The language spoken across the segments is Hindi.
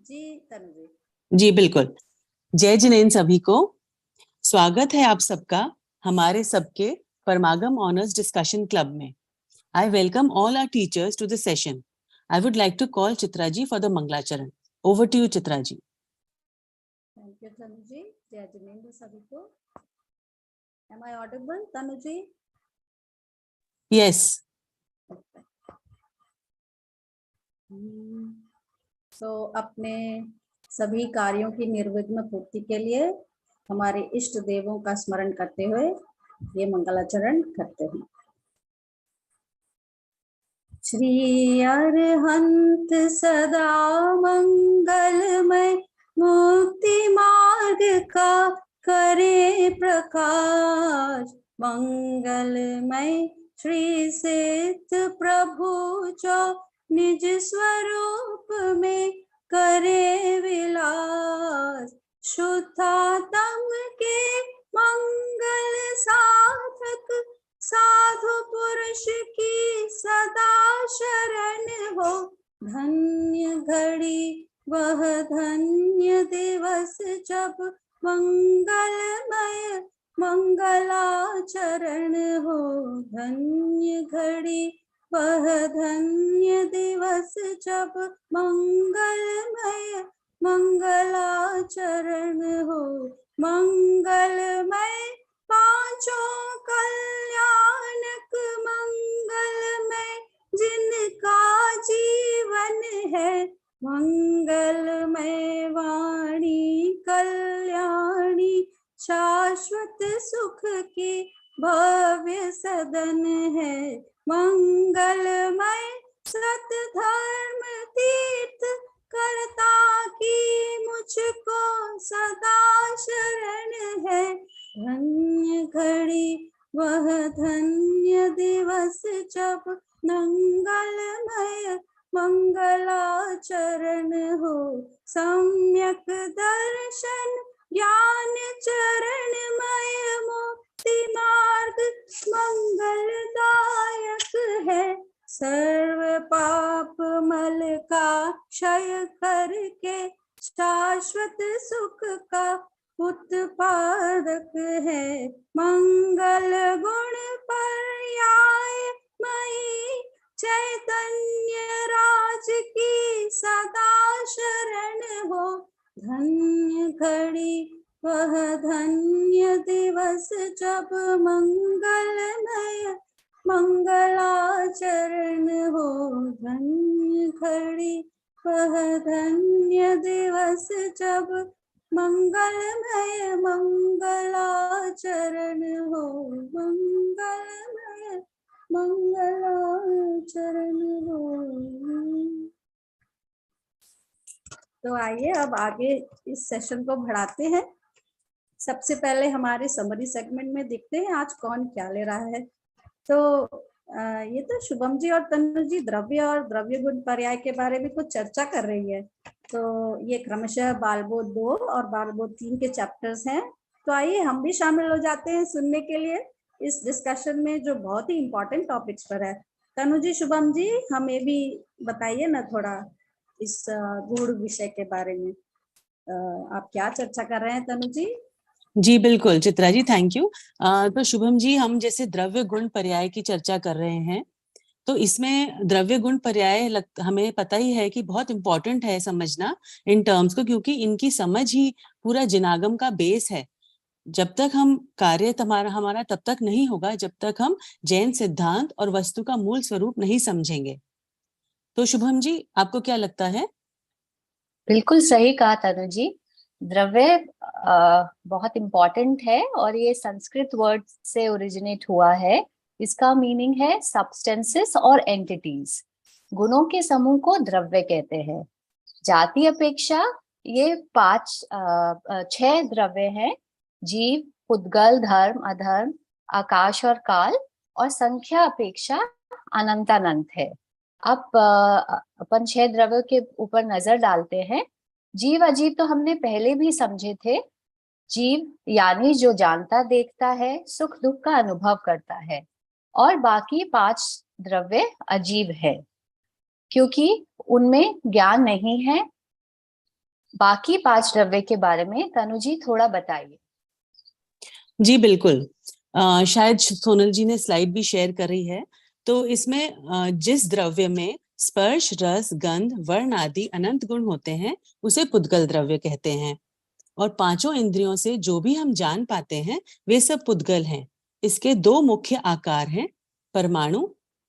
जी तनु जी। जी बिल्कुल। जय जिनेंद्र सभी को। स्वागत है आप सबका हमारे सबके परमागम ऑनर्स डिस्कशन क्लब में। I welcome all our teachers to the session. I would like to call Chitra ji for the Mangalacharan. Over to you, Chitra ji. Thank you Tanu ji. जय जिनेंद्र सभी को। Am I audible, Tanu ji? Yes. तो अपने सभी कार्यों की निर्विघ्न पूर्ति के लिए हमारे इष्ट देवों का स्मरण करते हुए ये मंगलाचरण करते हैं। श्री अरहंत सदा मंगलमय, मुक्ति मार्ग का करे प्रकाश। मंगलमय श्री सिद्ध प्रभु जो निज स्वरूप में करे विलास। शुद्धात्म के मंगल साधक साधु पुरुष की सदा शरण हो। धन्य घड़ी वह धन्य दिवस जब मंगलमय मंगलाचरण हो। धन्य घड़ी वह धन्य दिवस जब मंगलमय मंगलाचरण हो। मंगलमय पांचों कल्याणक मंगलमय जिनका जीवन है। मंगलमय वाणी कल्याणी शाश्वत सुख की भव्य सदन है। मंगलमय सत धर्म तीर्थ करता की मुझको सदा शरण है। धन्य घड़ी वह धन्य दिवस जब मंगलमय मंगलाचरण हो। सम्यक दर्शन ज्ञान चरणमय मुक्ति मार्ग मंगलदायक है। सर्व पाप मल का क्षय करके शाश्वत सुख का उत्पादक है। मंगल गुण पर्याय मई चैतन्य राज की सदा शरण हो। धन्य घड़ी वह धन्य दिवस जब मंगलमय मंगलाचरण हो। धन्य घड़ी वह धन्य दिवस जब मंगलमय मंगलाचरण हो। मंगलमय मंगलाचरण हो। तो आइए अब आगे इस सेशन को बढ़ाते हैं। सबसे पहले हमारे समरी सेगमेंट में देखते हैं आज कौन क्या ले रहा है। तो ये तो शुभम जी और तनु जी द्रव्य और द्रव्य गुण पर्याय के बारे में कुछ चर्चा कर रही है। तो ये क्रमशः बालबोध 2 और बालबोध 3 के चैप्टर्स हैं। तो आइए हम भी शामिल हो जाते हैं सुनने के लिए इस डिस्कशन में जो बहुत ही इम्पोर्टेंट टॉपिक्स पर है। तनु जी, शुभम जी, हमें भी बताइए ना थोड़ा इस गुण विषय के बारे में। आप क्या चर्चा कर रहे हैं तनु जी? जी बिल्कुल चित्रा जी, थैंक यू। तो शुभम जी, हम जैसे द्रव्य गुण पर्याय की चर्चा कर रहे हैं, तो इसमें द्रव्य गुण पर्याय हमें पता ही है कि बहुत इंपॉर्टेंट है समझना इन टर्म्स को, क्योंकि इनकी समझ ही पूरा जिनागम का बेस है। जब तक हम कार्य हमारा तब तक नहीं होगा जब तक हम जैन सिद्धांत और वस्तु का मूल स्वरूप नहीं समझेंगे। तो शुभम जी, आपको क्या लगता है? बिल्कुल सही कहा तनु जी। द्रव्य बहुत इम्पोर्टेंट है और ये संस्कृत वर्ड से ओरिजिनेट हुआ है। इसका मीनिंग है सब्सटेंसेस और एंटिटीज। गुणों के समूह को द्रव्य कहते हैं। जाति अपेक्षा ये 6 द्रव्य हैं। जीव, पुद्गल, धर्म, अधर्म, आकाश और काल, और संख्या अपेक्षा अनंतानंत है। अब अपन 6 द्रव्यों के ऊपर नजर डालते हैं। जीव अजीव तो हमने पहले भी समझे थे। जीव यानी जो जानता देखता है, सुख दुख का अनुभव करता है, और बाकी 5 द्रव्य अजीव है क्योंकि उनमें ज्ञान नहीं है, बाकी 5 द्रव्य के बारे में तनु जी थोड़ा बताइए। जी बिल्कुल। शायद सोनल जी ने स्लाइड भी शेयर करी है। तो इसमें जिस द्रव्य में स्पर्श, रस, गंध, वर्ण आदि अनंत गुण होते हैं उसे पुद्गल द्रव्य कहते हैं। और 5 इंद्रियों से जो भी हम जान पाते हैं वे सब पुद्गल हैं। इसके 2 मुख्य आकार हैं, परमाणु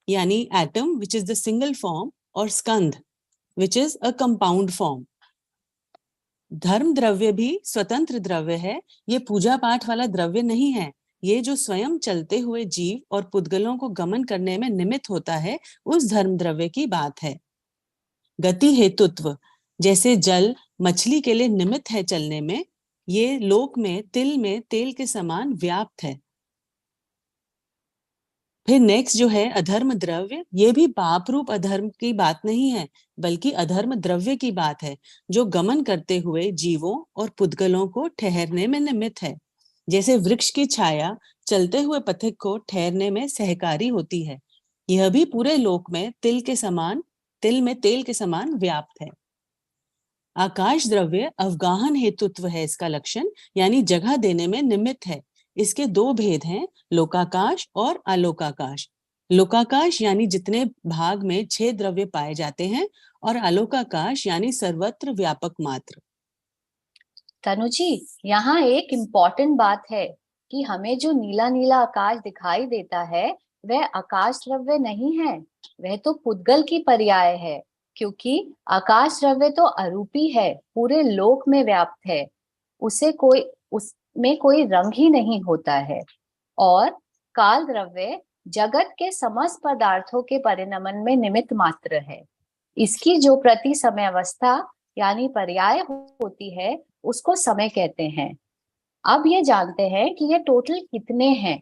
यानी atom which is the single form, और स्कंध which is a compound form. धर्म द्रव्य भी स्वतंत्र द्रव्य है, ये पूजा पाठ वाला द्रव्य नहीं है। ये जो स्वयं चलते हुए जीव और पुद्गलों को गमन करने में निमित्त होता है, उस धर्म द्रव्य की बात है। गति हेतुत्व, जैसे जल मछली के लिए निमित्त है चलने में, ये लोक में तिल में तेल के समान व्याप्त है। फिर नेक्स्ट जो है अधर्म द्रव्य, ये भी पाप रूप अधर्म की बात नहीं है, बल्कि अधर्म द्रव्य की बात है, जो गमन करते हुए जीवों और पुद्गलों को ठहरने में निमित्त है। जैसे वृक्ष की छाया चलते हुए पथिक को ठहरने में सहकारी होती है, यह भी पूरे लोक में तिल में तेल के समान व्याप्त है। आकाश द्रव्य अवगाहन हेतुत्व है इसका लक्षण, यानी जगह देने में निमित्त है। इसके 2 भेद हैं, लोकाकाश और आलोकाकाश। लोकाकाश यानी जितने भाग में 6 द्रव्य पाए जाते हैं, और आलोकाकाश यानी सर्वत्र व्यापक मात्र। तनु जी, यहाँ एक इम्पोर्टेंट बात है कि हमें जो नीला नीला आकाश दिखाई देता है वह आकाश द्रव्य नहीं है, वह तो पुद्गल की पर्याय है। क्योंकि आकाश द्रव्य तो अरूपी है, पूरे लोक में व्याप्त है, उसमें कोई रंग ही नहीं होता है। और काल द्रव्य जगत के समस्त पदार्थों के परिणमन में निमित्त मात्र है। इसकी जो प्रति समय अवस्था यानी पर्याय होती है उसको समय कहते हैं। अब ये जानते हैं कि ये टोटल कितने हैं।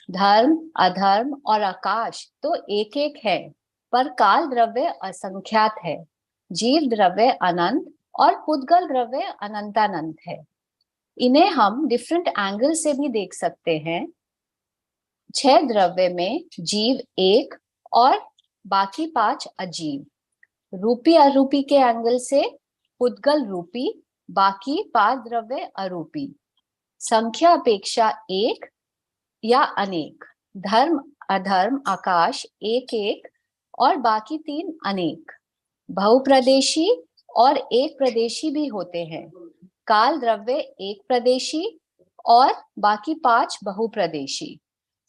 धर्म, अधर्म और आकाश तो एक एक है, पर काल द्रव्य असंख्यात है, जीव द्रव्य अनंत और पुद्गल द्रव्य अनंतानंत है। इन्हें हम डिफरेंट एंगल से भी देख सकते हैं। 6 द्रव्य में जीव एक और बाकी 5 अजीव। रूपी अरूपी के एंगल से पुद्गल रूपी, बाकी 5 द्रव्य अरूपी। संख्या अपेक्षा एक या अनेक, धर्म अधर्म आकाश एक एक और बाकी 3 अनेक। बहुप्रदेशी और एक प्रदेशी भी होते हैं। काल द्रव्य एक प्रदेशी और बाकी 5 बहुप्रदेशी।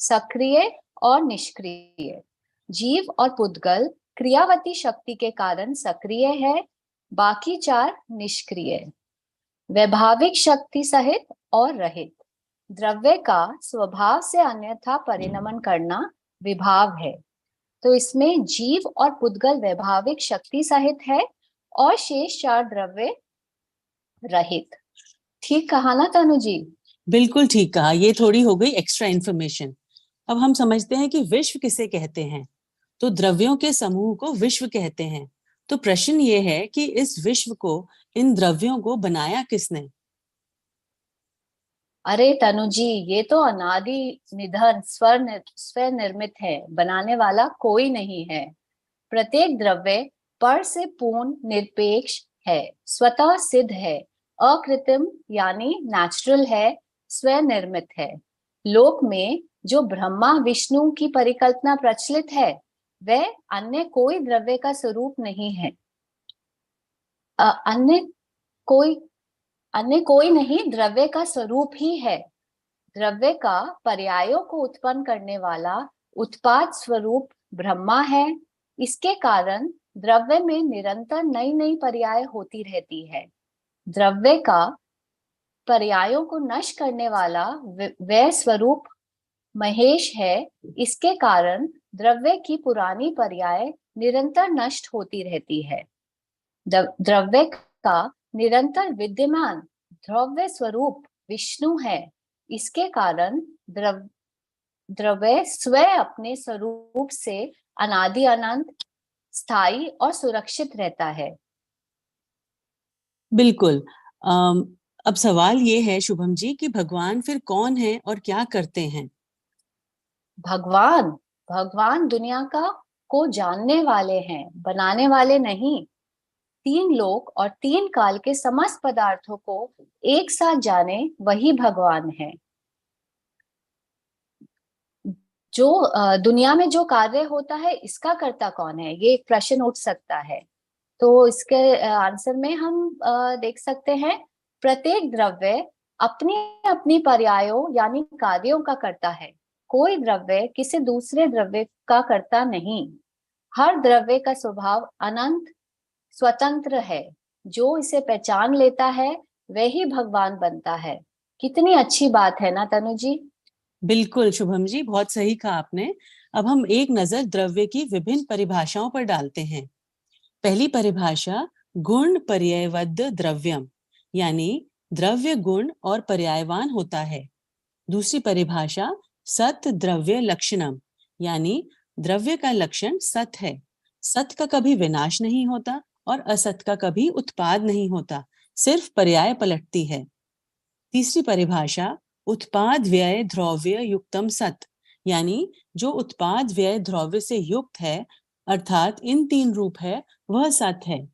सक्रिय और निष्क्रिय, जीव और पुद्गल क्रियावती शक्ति के कारण सक्रिय है, बाकी 4 निष्क्रिय। वैभाविक शक्ति सहित और रहित। द्रव्य का स्वभाव से अन्यथा परिणमन करना विभाव है। तो इसमें जीव और पुद्गल वैभाविक शक्ति सहित है और शेष 4 द्रव्य रहित। ठीक कहा ना तनु जी? बिल्कुल ठीक कहा। ये थोड़ी हो गई एक्स्ट्रा इन्फॉर्मेशन। अब हम समझते हैं कि विश्व किसे कहते हैं। तो द्रव्यों के समूह को विश्व कहते हैं। तो प्रश्न ये है कि इस विश्व को, इन द्रव्यों को बनाया किसने? अरे तनु जी, ये तो अनादि निधन स्व निर्मित है, बनाने वाला कोई नहीं है। प्रत्येक द्रव्य पर से पूर्ण निरपेक्ष है, स्वतः सिद्ध है, अकृत्रिम यानी नेचुरल है, स्वनिर्मित है। लोक में जो ब्रह्मा विष्णु की परिकल्पना प्रचलित है वह अन्य कोई द्रव्य का स्वरूप नहीं है। अन्य कोई नहीं, द्रव्य का स्वरूप ही है। द्रव्य का पर्यायों को उत्पन्न करने वाला उत्पाद स्वरूप ब्रह्मा है। इसके कारण द्रव्य में निरंतर नई नई पर्याय होती रहती है। द्रव्य का पर्यायों को नष्ट करने वाला वह स्वरूप महेश है। इसके कारण द्रव्य की पुरानी पर्याय निरंतर नष्ट होती रहती है। द्रव्य का निरंतर विद्यमान द्रव्य स्वरूप विष्णु है। इसके कारण द्रव्य स्वयं अपने स्वरूप से अनादि अनंत, स्थायी और सुरक्षित रहता है। बिल्कुल। अब सवाल ये है शुभम जी कि भगवान फिर कौन है और क्या करते हैं? भगवान दुनिया को जानने वाले हैं, बनाने वाले नहीं। तीन लोक और तीन काल के समस्त पदार्थों को एक साथ जाने वही भगवान है। जो दुनिया में जो कार्य होता है इसका कर्ता कौन है, ये एक प्रश्न उठ सकता है। तो इसके आंसर में हम देख सकते हैं प्रत्येक द्रव्य अपनी अपनी पर्यायों यानी कार्यों का कर्ता है। कोई द्रव्य किसी दूसरे द्रव्य का कर्ता नहीं। हर द्रव्य का स्वभाव अनंत स्वतंत्र है। जो इसे पहचान लेता है वही भगवान बनता है। कितनी अच्छी बात है ना तनु जी। बिल्कुल शुभम जी, बहुत सही कहा आपने। अब हम एक नजर द्रव्य की विभिन्न परिभाषाओं पर डालते हैं। पहली परिभाषा गुण पर्यायवद्ध द्रव्यम, यानी द्रव्य गुण और पर्यायवान होता है। दूसरी परिभाषा सत द्रव्य लक्षणम, यानी द्रव्य का लक्षण सत है। सत का कभी विनाश नहीं होता और असत का कभी उत्पाद नहीं होता, सिर्फ पर्याय पलटती है। तीसरी परिभाषा उत्पाद व्यय द्रव्य युक्तम सत, यानी जो उत्पाद व्यय द्रव्य से युक्त है, अर्थात इन तीन रूप है, वह सत है।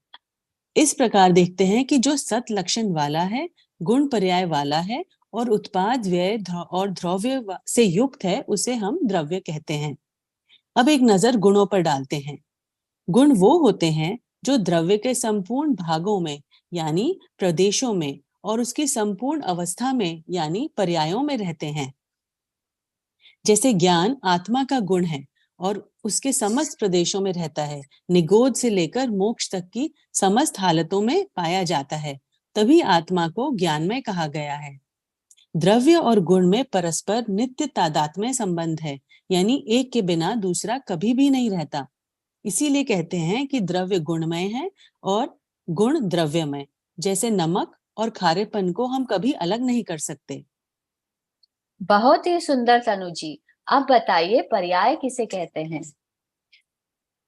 इस प्रकार देखते हैं कि जो सत लक्षण वाला है, गुण पर्याय वाला है और उत्पाद व्यय और द्रव्य से युक्त है, उसे हम द्रव्य कहते हैं। अब एक नजर गुणों पर डालते हैं। गुण वो होते हैं जो द्रव्य के संपूर्ण भागों में यानी प्रदेशों में और उसकी संपूर्ण अवस्था में यानी पर्यायों में रहते हैं। जैसे ज्ञान आत्मा का गुण है और उसके समस्त प्रदेशों में रहता है, निगोद से लेकर मोक्ष तक की समस्त हालतों में पाया जाता है, तभी आत्मा को ज्ञानमय कहा गया है। द्रव्य और गुण में परस्पर नित्य तादात्म्य संबंध है, यानी एक के बिना दूसरा कभी भी नहीं रहता। इसीलिए कहते हैं कि द्रव्य गुणमय है और गुण द्रव्यमय। जैसे नमक और खारेपन को हम कभी अलग नहीं कर सकते। बहुत ही सुंदर तनु जी। अब बताइए पर्याय किसे कहते हैं?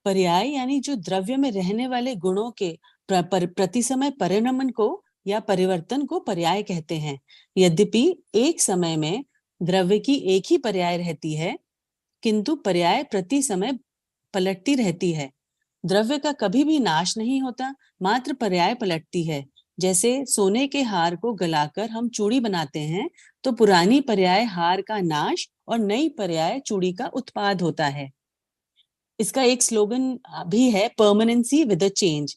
पर्याय यानी जो द्रव्य में रहने वाले गुणों के प्रति समय परिणमन को या परिवर्तन को पर्याय कहते हैं। यद्यपि एक समय में द्रव्य की एक ही पर्याय रहती है, किंतु पर्याय प्रति समय पलटती रहती है। द्रव्य का कभी भी नाश नहीं होता, मात्र पर्याय पलटती है। जैसे सोने के हार को गलाकर हम चूड़ी बनाते हैं, तो पुरानी पर्याय हार का नाश और नई पर्याय चूड़ी का उत्पाद होता है। इसका एक स्लोगन भी है, परमानेंसी विद अ चेंज।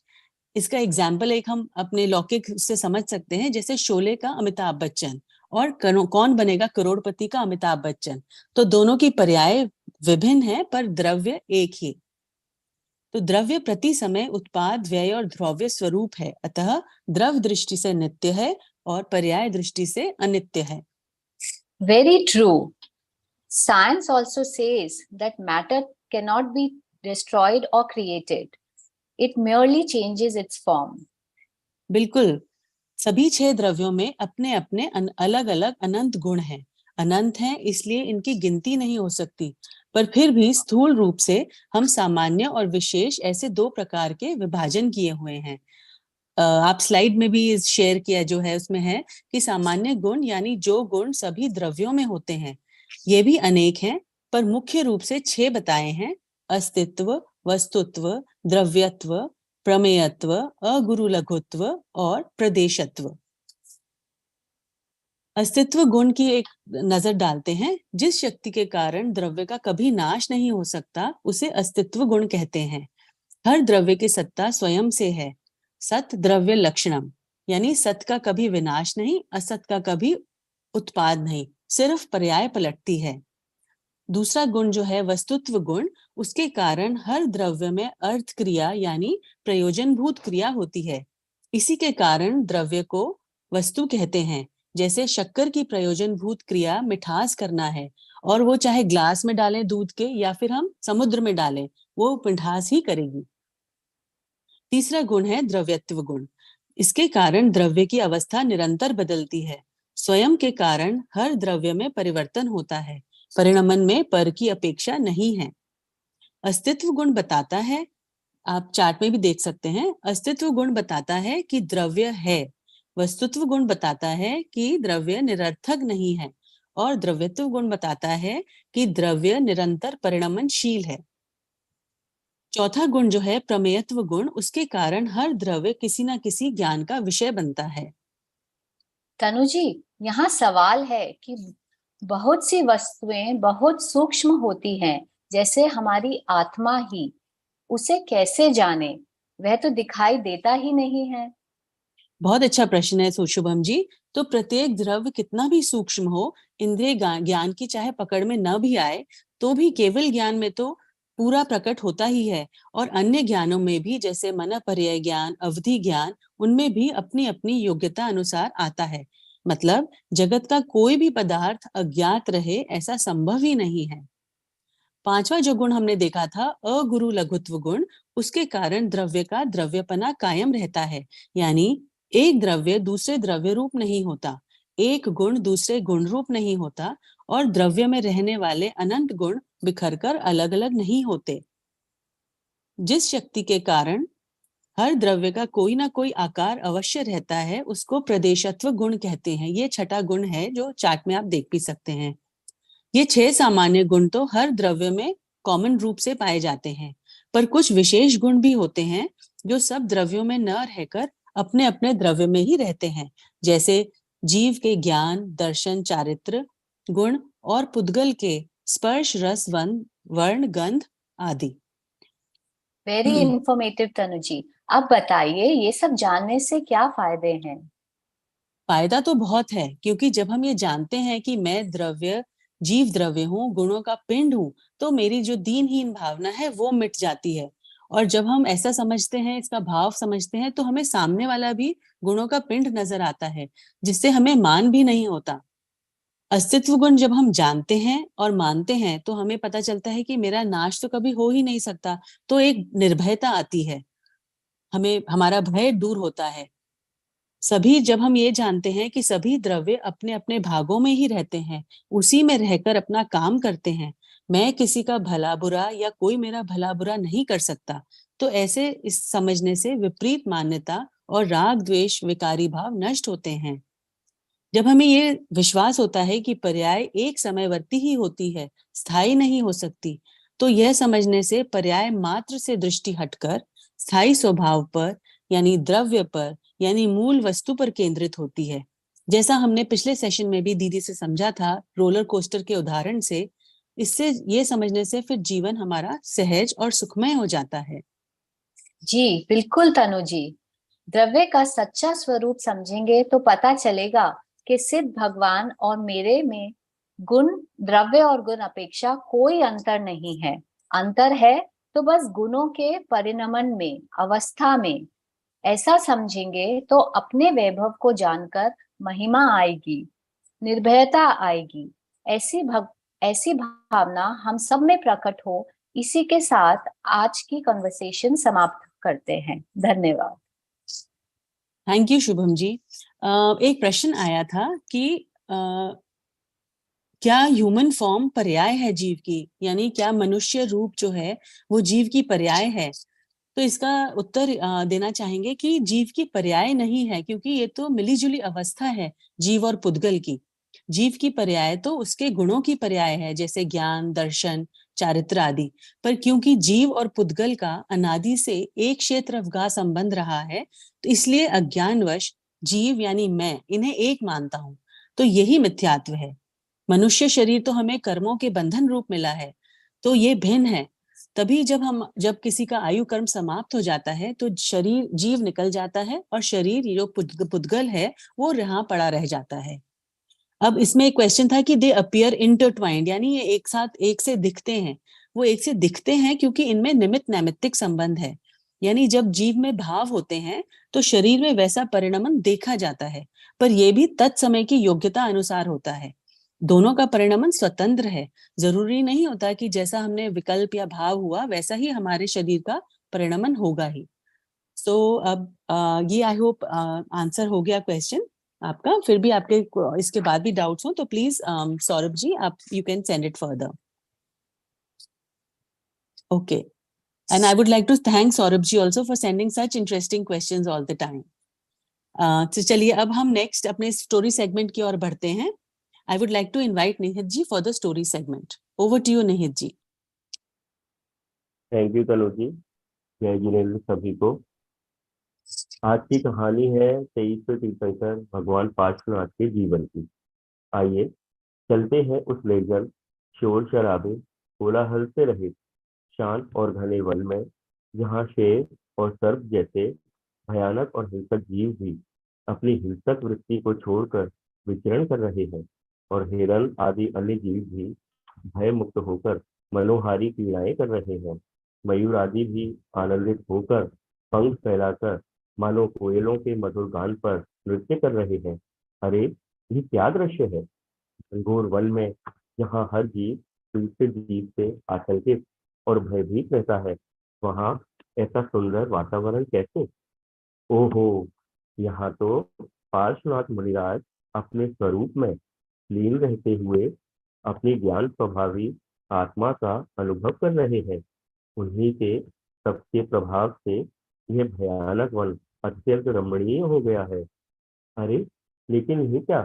इसका एग्जाम्पल एक हम अपने लौकिक से समझ सकते हैं, जैसे शोले का अमिताभ बच्चन और कौन बनेगा करोड़पति का अमिताभ बच्चन। तो दोनों की पर्याय विभिन्न है पर द्रव्य एक ही। तो द्रव्य प्रति समय उत्पाद व्यय और द्रव्य स्वरूप है, अतः द्रव दृष्टि से नित्य है और पर्याय दृष्टि से अनित्य है। Very true. Science also says that matter cannot be destroyed or created. It merely changes its form. बिल्कुल, सभी 6 द्रव्यों में अपने अपने अलग अलग अनंत गुण हैं। अनंत हैं इसलिए इनकी गिनती नहीं हो सकती, पर फिर भी स्थूल रूप से हम सामान्य और विशेष ऐसे 2 प्रकार के विभाजन किए हुए हैं। आप स्लाइड में भी शेयर किया जो है उसमें है कि सामान्य गुण यानी जो गुण सभी द्रव्यों में होते हैं, ये भी अनेक हैं, पर मुख्य रूप से 6 बताए हैं: अस्तित्व, वस्तुत्व, द्रव्यत्व, प्रमेयत्व, अगुरु लघुत्व और प्रदेशत्व। अस्तित्व गुण की एक नजर डालते हैं। जिस शक्ति के कारण द्रव्य का कभी नाश नहीं हो सकता, उसे अस्तित्व गुण कहते हैं। हर द्रव्य की सत्ता स्वयं से है। सत द्रव्य लक्षणम, यानी सत का कभी विनाश नहीं, असत का कभी उत्पाद नहीं, सिर्फ पर्याय पलटती है। दूसरा गुण जो है वस्तुत्व गुण, उसके कारण हर द्रव्य में अर्थ क्रिया यानी प्रयोजनभूत क्रिया होती है। इसी के कारण द्रव्य को वस्तु कहते हैं। जैसे शक्कर की प्रयोजनभूत क्रिया मिठास करना है, और वो चाहे ग्लास में डालें दूध के या फिर हम समुद्र में डालें, वो मिठास ही करेगी। तीसरा गुण है द्रव्यत्व गुण। इसके कारण द्रव्य की अवस्था निरंतर बदलती है। स्वयं के कारण हर द्रव्य में परिवर्तन होता है, परिणमन में पर की अपेक्षा नहीं है। अस्तित्व गुण बताता है, आप चार्ट में भी देख सकते हैं, अस्तित्व गुण बताता है कि द्रव्य है। वस्तुत्व गुण बताता है कि द्रव्य निरर्थक नहीं है, और द्रव्यत्व गुण बताता है कि द्रव्य निरंतर परिणमनशील है। चौथा गुण जो है प्रमेयत्व गुण, उसके कारण हर द्रव्य किसी ना किसी ज्ञान का विषय बनता है। तनु जी, यहाँ सवाल है कि बहुत सी वस्तुएं बहुत सूक्ष्म होती हैं, जैसे हमारी आत्मा ही, उसे कैसे जाने? वह तो दिखाई देता ही नहीं है। बहुत अच्छा प्रश्न है शुभम जी। तो प्रत्येक द्रव्य कितना भी सूक्ष्म हो, इंद्रिय ज्ञान की चाहे पकड़ में न भी आए, तो भी केवल ज्ञान में तो पूरा प्रकट होता ही है। और अन्य ज्ञानों में भी, जैसे मनपर्यय ज्ञान, अवधि ज्ञान, उनमें भी अपनी अपनी योग्यता अनुसार आता है। मतलब जगत का कोई भी पदार्थ अज्ञात रहे, ऐसा संभव ही नहीं है। पांचवा जो गुण हमने देखा था, अगुरु लघुत्व गुण, उसके कारण द्रव्य का द्रव्यपना कायम रहता है। यानी एक द्रव्य दूसरे द्रव्य रूप नहीं होता, एक गुण दूसरे गुण रूप नहीं होता, और द्रव्य में रहने वाले अनंत गुण बिखरकर अलग अलग नहीं होते। जिस शक्ति के कारण हर द्रव्य का कोई ना कोई आकार अवश्य रहता है, उसको प्रदेशत्व गुण कहते हैं। ये छठा गुण है जो चार्ट में आप देख भी सकते हैं। ये 6 सामान्य गुण तो हर द्रव्य में कॉमन रूप से पाए जाते हैं, पर कुछ विशेष गुण भी होते हैं जो सब द्रव्यों में न रहकर अपने अपने द्रव्य में ही रहते हैं। जैसे जीव के ज्ञान, दर्शन, चारित्र गुण, और पुद्गल के स्पर्श, रस, वर्ण, गंध आदि। वेरी इंफॉर्मेटिव तनु जी। अब बताइए, ये सब जानने से क्या फायदे हैं? फायदा तो बहुत है, क्योंकि जब हम ये जानते हैं कि मैं द्रव्य, जीव द्रव्य हूँ, गुणों का पिंड हूँ, तो मेरी जो दीनहीन भावना है वो मिट जाती है। और जब हम ऐसा समझते हैं, इसका भाव समझते हैं, तो हमें सामने वाला भी गुणों का पिंड नजर आता है, जिससे हमें मान भी नहीं होता। अस्तित्व गुण जब हम जानते हैं और मानते हैं, तो हमें पता चलता है कि मेरा नाश तो कभी हो ही नहीं सकता। तो एक निर्भयता आती है, हमें हमारा भय दूर होता है। सभी, जब हम ये जानते हैं कि सभी द्रव्य अपने अपने भागों में ही रहते हैं, उसी में रहकर अपना काम करते हैं, मैं किसी का भला बुरा या कोई मेरा भला बुरा नहीं कर सकता, तो ऐसे इस समझने से विपरीत मान्यता और राग द्वेष विकारी भाव नष्ट होते हैं। जब हमें ये विश्वास होता है कि पर्याय एक समयवर्ती ही होती है, स्थायी नहीं हो सकती, तो यह समझने से पर्याय मात्र से दृष्टि हटकर स्थायी स्वभाव पर, यानी द्रव्य पर, यानी मूल वस्तु पर केंद्रित होती है। जैसा हमने पिछले सेशन में भी दीदी से समझा था, रोलर कोस्टर के उदाहरण से, इससे ये समझने से फिर जीवन हमारा सहज और सुखमय हो जाता है। जी बिल्कुल तनु जी। द्रव्य का सच्चा स्वरूप समझेंगे तो पता चलेगा कि सिद्ध भगवान और मेरे में गुण, द्रव्य और गुण अपेक्षा कोई अंतर नहीं है। अंतर है तो बस गुणों के परिणमन में, अवस्था में। ऐसा समझेंगे तो अपने वैभव को जानकर महिमा आएगी, निर्भयता आएगी। ऐसी भावना हम सब में प्रकट हो। इसी के साथ आज की कन्वर्सेशन समाप्त करते हैं। धन्यवाद। Thank you Shubham ji. एक प्रश्न आया था कि क्या ह्यूमन फॉर्म पर्याय है जीव की, यानी क्या मनुष्य रूप जो है वो जीव की पर्याय है? तो इसका उत्तर देना चाहेंगे कि जीव की पर्याय नहीं है, क्योंकि ये तो मिलीजुली अवस्था है जीव और पुद्गल की। जीव की पर्याय तो उसके गुणों की पर्याय है, जैसे ज्ञान, दर्शन, चारित्र आदि। पर क्योंकि जीव और पुद्गल का अनादि से एक क्षेत्र अवगाह संबंध रहा है, तो इसलिए अज्ञानवश जीव यानी मैं इन्हें एक मानता हूं। तो यही मिथ्यात्व है। मनुष्य शरीर तो हमें कर्मों के बंधन रूप मिला है, तो ये भिन्न है। तभी जब किसी का आयु कर्म समाप्त हो जाता है, तो शरीर, जीव निकल जाता है और शरीर जो पुद्गल है वो यहाँ पड़ा रह जाता है। अब इसमें एक क्वेश्चन था कि दे अपीयर इंटरट्वाइंड, यानी ये एक साथ एक से दिखते हैं। वो एक से दिखते हैं क्योंकि इनमें निमित्त नैमित्तिक संबंध है। यानी जब जीव में भाव होते हैं तो शरीर में वैसा परिणमन देखा जाता है, पर यह भी तत्समय की योग्यता अनुसार होता है। दोनों का परिणमन स्वतंत्र है। जरूरी नहीं होता कि जैसा हमने विकल्प या भाव हुआ वैसा ही हमारे शरीर का परिणमन होगा ही। सो अब ये आई होप आंसर हो गया क्वेश्चन आपका। फिर भी आपके इसके बाद भी डाउट्स हो तो प्लीज सौरभ जी, आप you can send it further. Okay, and I would like to thank Saurabh ji also for sending such interesting questions all the time. तो चलिए अब हम नेक्स्ट अपने स्टोरी सेगमेंट की ओर बढ़ते हैं। I would like to invite Nihit ji for the story segment. Over to you, Nihit ji. Thank you Tanu ji. जय जिनेन्द्र सभी को। आज की कहानी है 23वें तीर्थंकर भगवान पार्श्वनाथ के जीवन की। आइए चलते हैं उस निर्जन, शोर शराबे, कोलाहल से रहित, शांत और घने वन में, जहाँ शेर और सर्प जैसे भयानक और हिंसक जीव भी अपनी हिंसक वृत्ति को छोड़कर विचरण कर रहे हैं, और हिरण आदि अन्य जीव भी भय मुक्त होकर मनोहारी क्रीड़ाएं कर रहे हैं। मयूर आदि भी आनंदित होकर पंख फैलाकर मानो कोयलों के मधुर गान पर नृत्य कर रहे हैं। अरे ये क्या दृश्य है! घोर वन में जहाँ हर जीव दूसरे जीव से आतंकित और भयभीत रहता है, वहाँ ऐसा सुंदर वातावरण कैसे! ओहो, यहाँ तो पार्श्वनाथ मुनिराज अपने स्वरूप में लीन रहते हुए अपनी ज्ञान प्रभावी आत्मा का अनुभव कर रहे हैं। उन्हीं के सबके प्रभाव से यह भयानक वन अत्यंत रमणीय हो गया है। अरे लेकिन ये क्या!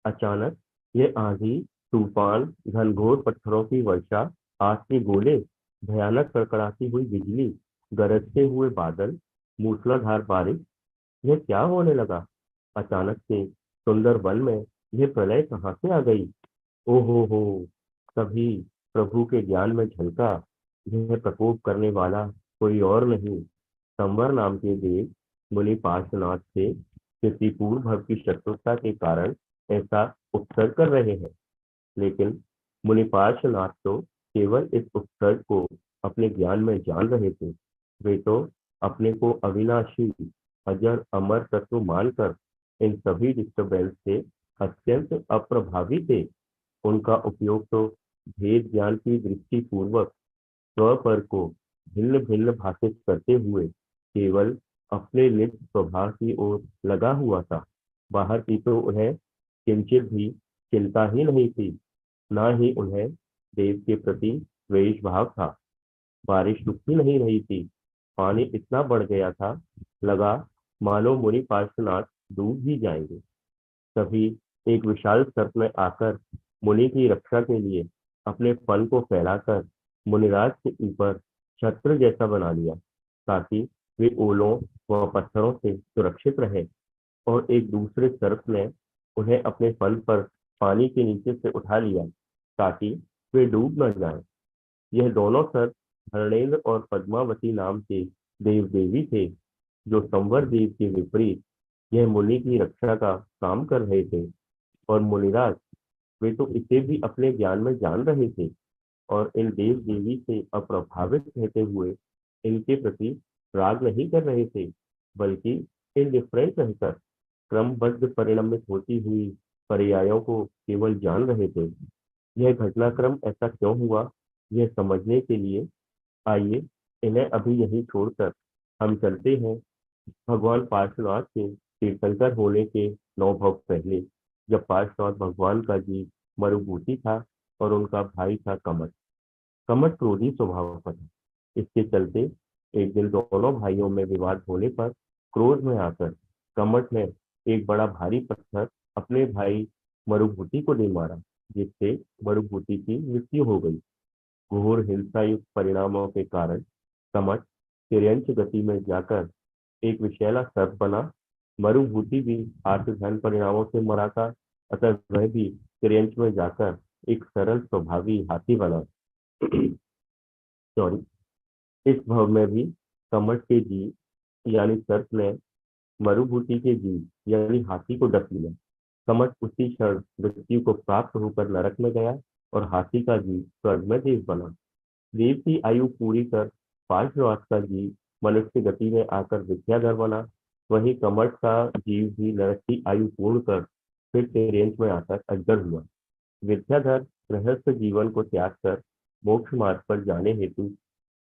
अचानक ये आंधी, तूफान, घनघोर पत्थरों की वर्षा, आग के गोले, भयानक कड़कड़ाती हुई बिजली, गरजते हुए बादल, मूसलाधार बारिश, यह क्या होने लगा! अचानक से सुंदर वन में यह प्रलय कहाँ से आ गई! ओहो, तभी प्रभु के ज्ञान में झलका, यह प्रकोप करने वाला कोई और नहीं, संवर नाम के देव मुनि पार्श्वनाथ से कीर्तिपूर्ण भव की शत्रुता के कारण ऐसा उपसर्ग कर रहे हैं। लेकिन मुनि पार्श्वनाथ तो केवल इस उपसर्ग को अपने ज्ञान में जान रहे थे। वे तो अपने को अविनाशी, अजर, अमर तत्व मानकर इन सभी डिस्टर्बेंस से अत्यंत अप्रभावी थे। उनका उपयोग तो भेद ज्ञान की दृष्टि पूर्वक स्व पर को भिन्न भिन्न भाषित करते हुए केवल अपने नित्य स्वभाव की ओर लगा हुआ था। बाहर की तो उन्हें किंचित भी चिंता ही नहीं थी, ना ही उन्हें देव के प्रति द्वेष भाव था। बारिश रुक ही नहीं रही थी, पानी इतना बढ़ गया था, लगा मानो मुनि पार्श्वनाथ डूब ही जाएंगे। तभी एक विशाल सर्प ने आकर मुनि की रक्षा के लिए अपने फन को फैलाकर मुनिराज के ऊपर छत्र जैसा बना लिया, ताकि वे ओलों व पत्थरों से सुरक्षित रहे। और एक दूसरे सर्प ने उन्हें अपने फन पर पानी के नीचे से उठा लिया, ताकि वे डूब न जाएं। यह दोनों सर्प धर्णेन्द्र और पद्मावती नाम के देव देवी थे, जो संवर देव के विपरीत यह मुनि की रक्षा का काम कर रहे थे। और मुनिराज, वे तो इसे भी अपने ज्ञान में जान रहे थे, और इन देव देवी से अप्रभावित रहते हुए इनके प्रति राग नहीं कर रहे थे, बल्कि इनडिफरेंट रहकर क्रमबद्ध परिणमित होती हुई पर्यायों को केवल जान रहे थे। यह घटनाक्रम ऐसा क्यों हुआ, यह समझने के लिए आइए इन्हें अभी यहीं छोड़कर हम चलते हैं भगवान पार्श्वनाथ के तीर्थंकर होने के 9 भव पहले, जब पार्श्वनाथ भगवान का जी मरुभूति था और उनका भाई था कमट। कमट क्रोधी स्वभाव का था। इसके चलते एक दिन दोनों भाइयों में विवाद होने पर क्रोध में आकर कमट ने एक बड़ा भारी पत्थर अपने भाई मरुभूति को दे मारा, जिससे मरुभूति की मृत्यु हो गई। घोर हिंसा युक्त परिणामों के कारण कमट तिर्यंच गति में जाकर एक विषैला सर्प बना। मरुभूति भी आर्तधन परिणामों से मरा था, अतः वह भी तिर्यंच में जाकर एक सरल स्वभावी हाथी बना। सॉरी, इस भव में भी कमट के जीव यानी सर्प ने मरुभूति के जीव यानी हाथी को डस लिया। कमट उसी क्षण मृत्यु को प्राप्त होकर नरक में गया और हाथी का जीव स्वर्ग में देव बना। देव की आयु पूरी कर पार्श्वनाथ का जीव मनुष्य गति में आकर विद्याधर बना। वही कमट का जीव भी नरक की आयु पूर्ण कर फिर तिर्यंच में आकर अजगर हुआ। विद्याधर गृहस्थ जीवन को त्याग कर मोक्ष मार्ग पर जाने हेतु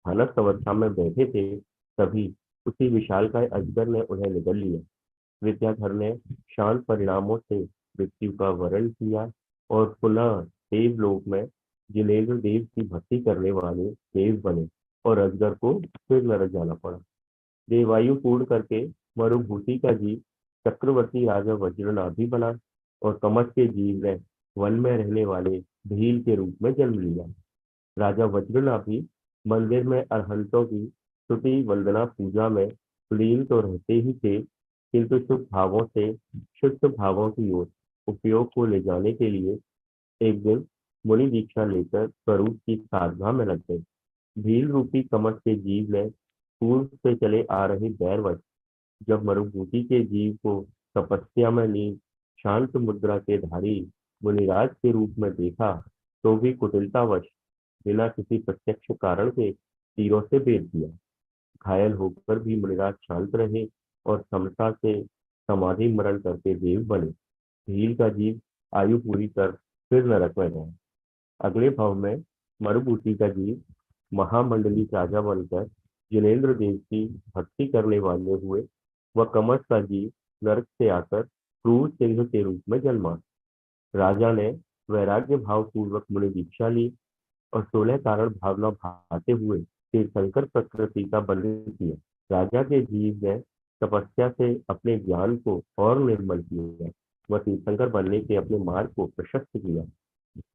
मानस अवस्था में बैठे थे, तभी उसी विशालकाय अजगर ने उन्हें निगल लिया। विद्याधर ने शांत परिणामों से मृत्यु का वरण किया और पुनः देवलोक में जिनेन्द्र देव की भक्ति करने वाले देव बने और अजगर को फिर नरक जाना पड़ा। देवायु पूर्ण करके मरुभूति का जीव चक्रवर्ती राजा वज्रनाभि बना और कमट के जीव ने वन में रहने वाले भील के रूप में जन्म लिया। राजा वज्रनाभि मंदिर में अरहंतों की स्तुति वंदना पूजा में लीन तो रहते ही थे, किंतु शुद्ध भावों की ओर उपयोग को ले जाने के लिए एक दिन मुनि दीक्षा लेकर स्वरूप की साधना में लग गए। भील रूपी कमठ के जीव ने पूर्व से चले आ रहे दैरवश जब मरुभूति के जीव को तपस्या में लीन शांत मुद्रा के धारी मुनिराज के रूप में देखा, तो भी कुटिलतावश बिना किसी प्रत्यक्ष कारण के तीरों से भेद दिया। घायल होकर भी मुनिराज शांत रहे और समता से समाधि मरण करके देव बने। भील का जीव आयु पूरी कर फिर नरक में गया। अगले भाव में मरुभूति का जीव महामंडली राजा बनकर जिनेन्द्र देव की भक्ति करने वाले हुए। वह कमठ का जीव नरक से आकर क्रूर सिंह के रूप में जन्मा। राजा ने वैराग्य भाव पूर्वक मुनि दीक्षा ली और 16 कारण भावना भाते हुए तीर्थंकर प्रकृति का बंधन किया। राजा के जीव ने तपस्या से अपने ज्ञान को और निर्मल किया। वह तीर्थंकर बनने के अपने मार्ग को प्रशस्त किया।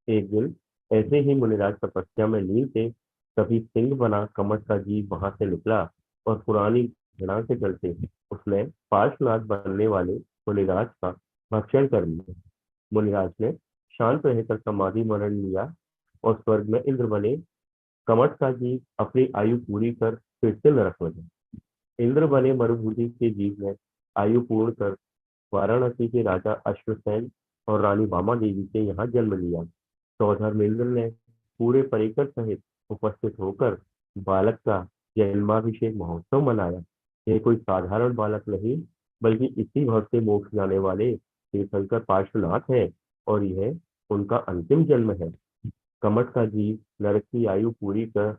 एक दिन ऐसे ही मुनिराज तपस्या में लीन थे, तभी सिंह बना कमठ का जीव वहां से निकला और पुरानी घृणा के चलते उसने पार्श्वनाथ बनने वाले मुनिराज का भक्षण कर लिया। मुनिराज ने शांत रहकर समाधि मरण लिया और स्वर्ग में इंद्र बने। कमठ का जीव अपनी आयु पूरी कर फिर से नरक में गया। इंद्र बने मरुभूति के जीव ने आयु पूर्ण कर वाराणसी के राजा अश्वसेन और रानी वामा देवी से यहाँ जन्म लिया। धर्मेंद्र ने पूरे परिकर सहित उपस्थित होकर बालक का जन्माभिषेक महोत्सव मनाया। यह कोई साधारण बालक नहीं, बल्कि इसी भव से मोक्ष जाने वाले तीर्थंकर पार्श्वनाथ है और यह उनका अंतिम जन्म है। कमठ का जीव नरक की आयु पूरी कर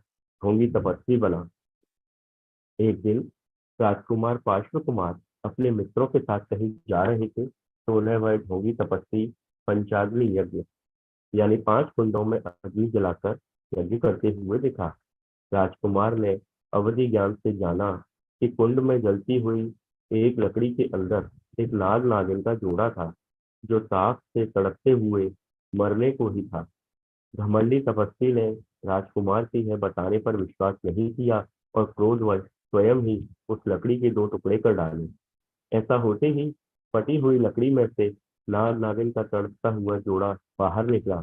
ढोंगी तपस्वी बना। एक दिन राजकुमार पार्श्व कुमार अपने मित्रों के साथ कहीं जा रहे थे, तो उन्हें वह ढोंगी तपस्वी पंचाग्नि यज्ञ यानी 5 कुंडों में अग्नि जलाकर यज्ञ करते हुए दिखा। राजकुमार ने अवधि ज्ञान से जाना कि कुंड में जलती हुई एक लकड़ी के अंदर एक नाग नागिन का जोड़ा था, जो ताप से तड़पते हुए मरने को ही था। घमंडी तपस्वी ने राजकुमार के यह बताने पर विश्वास नहीं किया और क्रोधवश स्वयं ही उस लकड़ी के 2 टुकड़े कर डाले। ऐसा होते ही फटी हुई लकड़ी में से नाग नागिन का तड़पता हुआ जोड़ा बाहर निकला।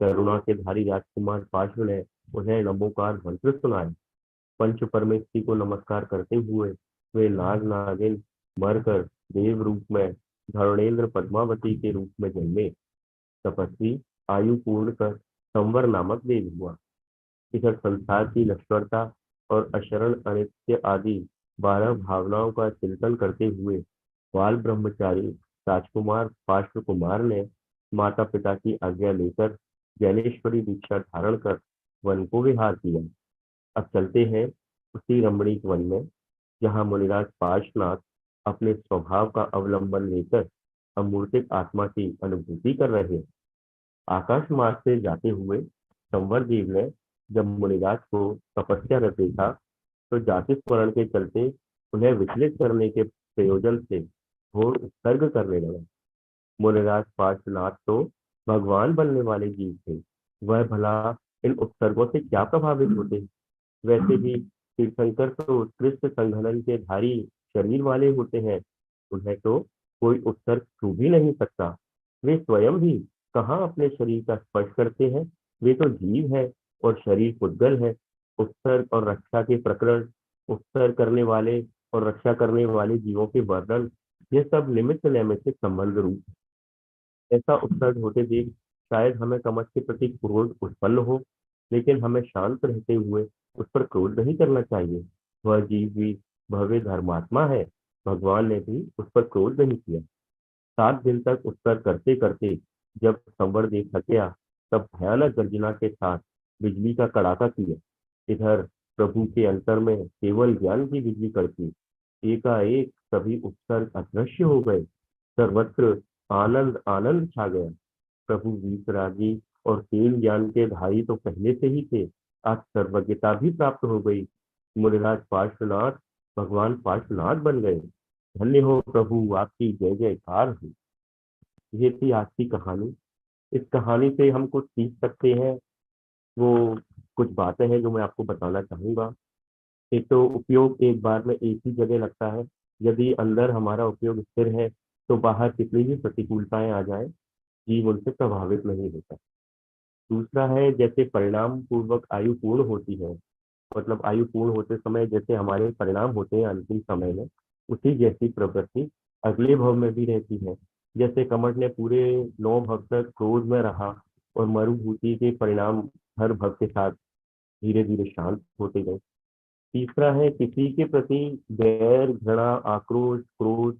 करुणा के धारी राजकुमार पार्श्व ने उन्हें नमोकार मंत्र सुनाए। पंच परमेश्वरी को नमस्कार करते हुए वे नाग नागिन मरकर देव रूप में धरणेन्द्र पद्मावती के रूप में जन्मे। तपस्वी आयु पूर्ण कर संवर नामक देव हुआ। इधर संसार की नश्वरता और अशरण अनित्य आदि 12 भावनाओं का चिंतन करते हुए बाल ब्रह्मचारी राजकुमार पार्श्व कुमार ने माता पिता की आज्ञा लेकर ज्ञानेश्वरी दीक्षा धारण कर वन को विहार किया। अब चलते हैं उसी रमणीक वन में, जहाँ मुनिराज पार्श्वनाथ अपने स्वभाव का अवलंबन लेकर अमूर्तिक आत्मा की अनुभूति कर रहे हैं। आकाश मार्ग से जाते हुए संवर देव ने जब मुनिराज को तपस्यारत देखा, तो जाति स्मरण के चलते उन्हें विचलित करने के प्रयोजन से घोर उत्सर्ग करने लगा। मुनिराज पार्श्वनाथ तो भगवान बनने वाले जीव थे, वह भला इन उत्सर्गों से क्या प्रभावित होते? वैसे भी तीर्थंकर तो उत्कृष्ट संघनन के धारी शरीर वाले होते हैं, उन्हें तो कोई उत्सर्ग छू भी नहीं सकता। वे स्वयं भी कहाँ अपने शरीर का स्पर्श करते हैं? वे तो जीव है और शरीर पुद्गल है। उत्सर्ग और रक्षा के प्रकरण, उत्सर्ग करने वाले और रक्षा करने वाले जीवों के वर्णन, ये सब निमित्त नैमित्तिक संबंध रूप। ऐसा उत्सर्ग होते देख शायद हमें कमठ के प्रति क्रोध उत्पन्न हो, लेकिन हमें शांत रहते हुए उस पर क्रोध नहीं करना चाहिए। वह जीव भी भव्य धर्मात्मा है, भगवान ने भी उस पर क्रोध नहीं किया। 7 दिन तक उत्सर्ग करते करते जब संवर देव थक, तब भयानक गर्जना के साथ बिजली का कड़ाका किया। इधर प्रभु के अंतर में केवल ज्ञान की बिजली कड़की। एकाएक सभी उत्सर्ग अदृश्य हो गए। सर्वत्र आनंद आनंद छा गया। प्रभु वीतरागी और तेल ज्ञान के धारी तो पहले से ही थे, आज सर्वज्ञता भी प्राप्त हो गई। मुनिराज पार्श्वनाथ भगवान पार्श्वनाथ बन गए। धन्य हो प्रभु, आपकी जय जयकार हो। ये थी आज की कहानी। इस कहानी से हम कुछ सीख सकते हैं। वो कुछ बातें हैं जो मैं आपको बताना चाहूँगा। एक तो उपयोग एक बार में एक ही जगह लगता है। यदि अंदर हमारा उपयोग स्थिर है तो बाहर कितनी भी प्रतिकूलताएं आ जाए, जीव उनसे प्रभावित नहीं होता। दूसरा है, जैसे परिणाम पूर्वक आयु पूर्ण होती है, मतलब आयु पूर्ण होते समय जैसे हमारे परिणाम होते हैं अंतिम समय में, उसी जैसी प्रवृत्ति अगले भव में भी रहती है। जैसे कमठ ने पूरे 9 भव तक क्रोध में रहा और मरुभूति के परिणाम हर भव के साथ धीरे धीरे शांत होते गए। तीसरा है, किसी के प्रति गैर, घृणा, आक्रोश, क्रोध,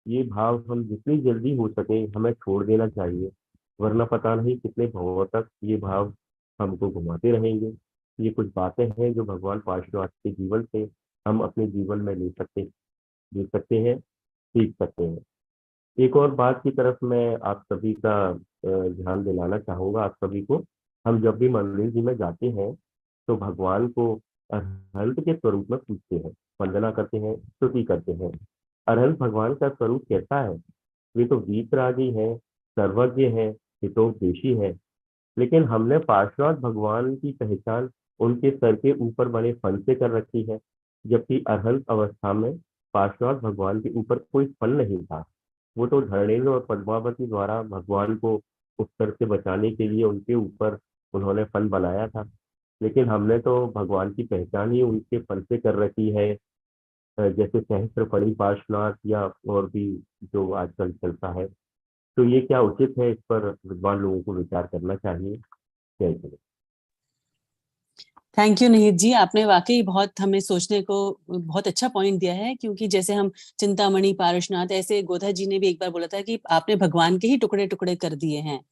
ये भाव हम जितनी जल्दी हो सके हमें छोड़ देना चाहिए, वरना पता नहीं कितने भवों तक ये भाव हमको घुमाते रहेंगे। ये कुछ बातें हैं जो भगवान पार्श्वनाथ के जीवन से हम अपने जीवन में ले सकते हैं, सीख सकते हैं। एक और बात की तरफ मैं आप सभी का ध्यान दिलाना चाहूँगा, आप सभी को। हम जब भी मंदिर जी में जाते हैं तो भगवान को अरहंत के स्वरूप में पूजते हैं, वंदना करते हैं, स्तुति करते हैं। अरहंत भगवान का स्वरूप कैसा है? वे तो वीतरागी है, सर्वज्ञ है, हितोपदेशी है। लेकिन हमने पार्श्वनाथ भगवान की पहचान उनके सर के ऊपर बने फन से कर रखी है, जबकि अरहंत अवस्था में पार्श्वनाथ भगवान के ऊपर कोई फन नहीं था। वो तो धरणेन्द्र और पद्मावती द्वारा भगवान को उत्तर से बचाने के लिए उनके ऊपर उन्होंने फन बनाया था। लेकिन हमने तो भगवान की पहचान ही उनके फन से कर रखी है, जैसे सहस्त्रफणी पार्श्वनाथ या और भी जो आजकल चलता है। तो ये क्या उचित है? इस पर विद्वान लोगों को विचार करना चाहिए। जय हिंद। थैंक यू निहित जी, आपने वाकई बहुत हमें सोचने को बहुत अच्छा पॉइंट दिया है, क्योंकि जैसे हम चिंतामणि, पारसनाथ, ऐसे गोधा जी ने भी एक बार बोला था कि आपने भगवान के ही टुकड़े टुकड़े कर दिए हैं।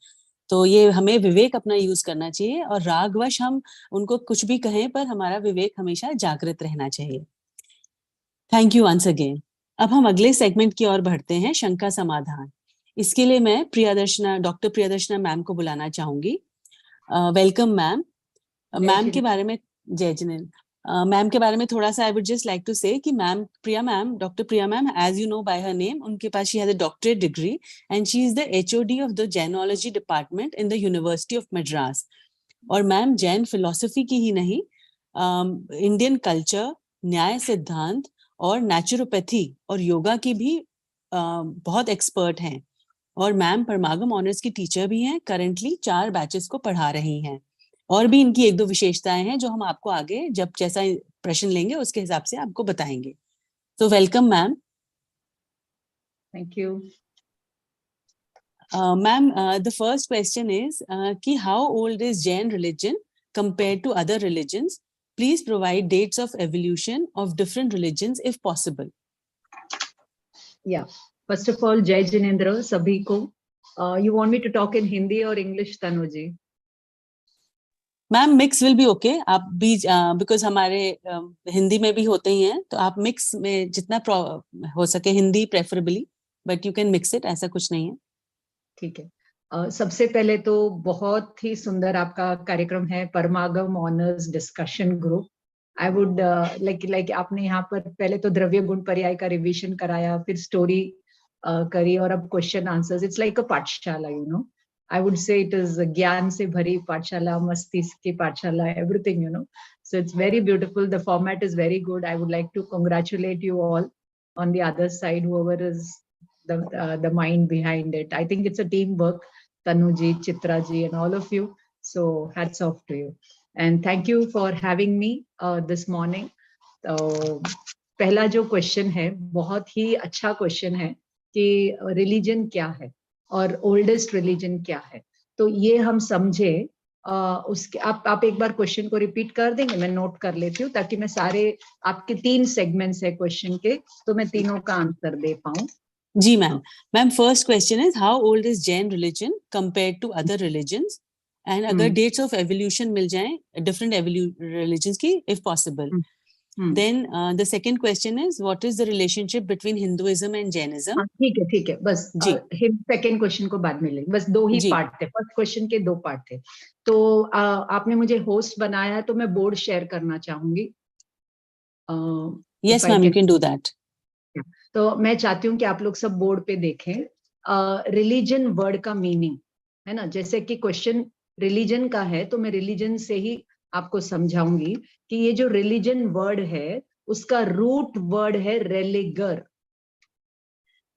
तो ये हमें विवेक अपना यूज करना चाहिए और रागवश हम उनको कुछ भी कहें पर हमारा विवेक हमेशा जागृत रहना चाहिए। Thank you once again. अब हम अगले सेगमेंट की ओर बढ़ते हैं, शंका समाधान। इसके लिए मैं डॉक्टर प्रियदर्शना मैम को बुलाना चाहूंगी। Welcome ma'am. मैम के बारे में, जय जिनेन्द्र मैम के बारे में थोड़ा सा I would just like to say कि ma'am, doctor Priya ma'am, as you know by her name, उनके पास she has a doctorate degree and she is the HOD of the Jainology department in the university of Madras. और मैम जैन फिलोसफी की ही नहीं, इंडियन कल्चर, न्याय सिद्धांत और नेचुरोपैथी और योगा की भी बहुत एक्सपर्ट हैं। और मैम परमागम ऑनर्स की टीचर भी हैं, करंटली 4 बैचेस को पढ़ा रही हैं। और भी इनकी 1-2 विशेषताएं हैं जो हम आपको आगे जब जैसा प्रश्न लेंगे उसके हिसाब से आपको बताएंगे। तो welcome ma'am. Thank you ma'am. The first question is कि how old is Jain religion compared to other religions? Please provide dates of evolution of different religions if possible. Yeah, first of all, Jai Jinendra sabhi ko. You want me to talk in Hindi or English, Tanuji? Ma'am mix will be okay. आप भी बिकॉज हमारे हिंदी में भी होते ही हैं, तो आप मिक्स में जितना हो सके, Hindi preferably, but you can mix it, ऐसा कुछ नहीं है। ठीक है। सबसे पहले तो बहुत ही सुंदर आपका कार्यक्रम है, Paramagam honours discussion group. I would like आपने यहाँ पर पहले तो द्रव्य गुण पर्याय का रिवीजन कराया, फिर स्टोरी करी और अब question answers. It's like a pathshala, you know. I would say it is ज्ञान से भरी पाठशाला, मस्तिष्क की पाठशाला, everything, you know. So it's very beautiful. The format is very good. I would like to congratulate you all on the other side, whoever is the mind behind it. I think it's a teamwork, Tanuji, Chitraji, and all of you. So hats off to you. And thank you for having me this morning. पहला जो क्वेश्चन है बहुत ही अच्छा क्वेश्चन है कि रिलीजन क्या है और ओल्डेस्ट रिलीजन क्या है। तो ये हम समझे उसके आप एक बार क्वेश्चन को रिपीट कर देंगे, मैं नोट कर लेती हूँ ताकि मैं सारे, आपके 3 सेगमेंट्स है क्वेश्चन के, तो मैं तीनों का आंसर दे पाऊँ। जी ma'am. Ma'am first question is how old is Jain religion compared to other religions, and अगर डेट्स ऑफ एवोल्यूशन मिल जाएं डिफरेंट रिलीजन्स की if possible. Then the second question is what is the relationship between Hinduism and Jainism? ठीक है बस सेकंड क्वेश्चन को बाद में लेंगे, बस 2 ही पार्ट थे, फर्स्ट क्वेश्चन के 2 पार्ट थे। तो आपने मुझे होस्ट बनाया है तो मैं बोर्ड शेयर करना चाहूंगी। Yes ma'am, you can do that. तो मैं चाहती हूँ कि आप लोग सब बोर्ड पे देखें। रिलीजन वर्ड का मीनिंग है ना, जैसे कि क्वेश्चन रिलीजन का है तो मैं रिलीजन से ही आपको समझाऊंगी कि ये जो रिलीजन वर्ड है उसका रूट वर्ड है रेलेगर,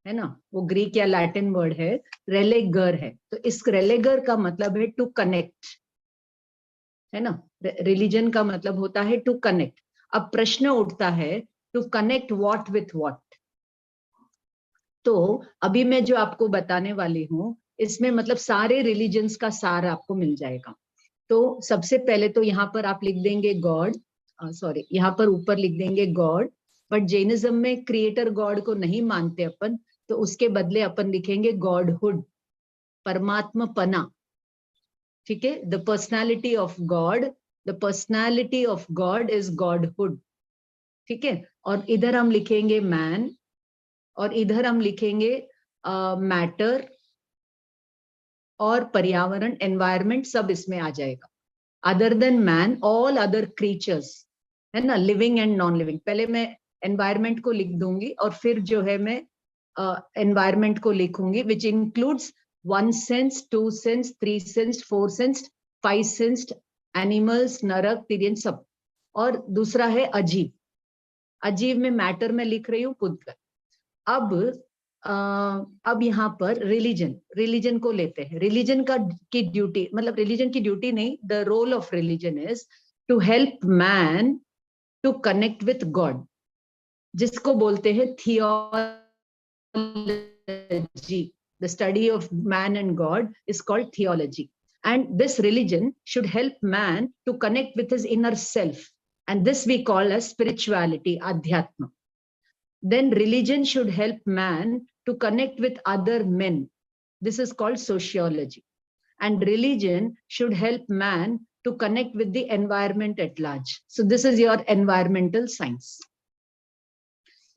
है ना, वो ग्रीक या लैटिन वर्ड है, रेलेगर है। तो इस रेलेगर का मतलब है टू कनेक्ट, है ना, रिलीजन का मतलब होता है टू कनेक्ट। अब प्रश्न उठता है to connect what with what. तो अभी मैं जो आपको बताने वाली हूँ इसमें मतलब सारे रिलीजन्स का सार आपको मिल जाएगा। तो सबसे पहले तो यहाँ पर आप लिख देंगे गॉड, सॉरी यहाँ पर ऊपर लिख देंगे गॉड, बट जैनिज्म में क्रिएटर गॉड को नहीं मानते अपन, तो उसके बदले अपन लिखेंगे गॉडहुड, परमात्मा पना, ठीक है, the personality of God, the personality of God is godhood, ठीक है। और इधर हम लिखेंगे मैन, और इधर हम लिखेंगे मैटर और पर्यावरण, एनवायरमेंट, सब इसमें आ जाएगा। Other than man all other creatures, है ना, लिविंग एंड नॉन लिविंग। पहले मैं एनवायरमेंट को लिख दूंगी और फिर जो है मैं एनवायरमेंट को लिखूंगी, which includes 1 sense, 2 sense, 3 sense, 4 sense, 5 sense, animals, नरक, तिर्यन, सब। और दूसरा है अजीव, अजीव में मैटर में लिख रही हूँ पुद्गल। अब यहाँ पर रिलीजन को लेते हैं। रिलीजन की ड्यूटी, मतलब रिलीजन की ड्यूटी नहीं, the role of religion is to help man to connect with God, जिसको बोलते हैं theology. The study of man and God is called theology, and this religion should help man to connect with his inner self, and this we call as spirituality, अध्यात्म। Then religion should help man to connect with other men. This is called sociology. And religion should help man to connect with the environment at large. So this is your environmental science.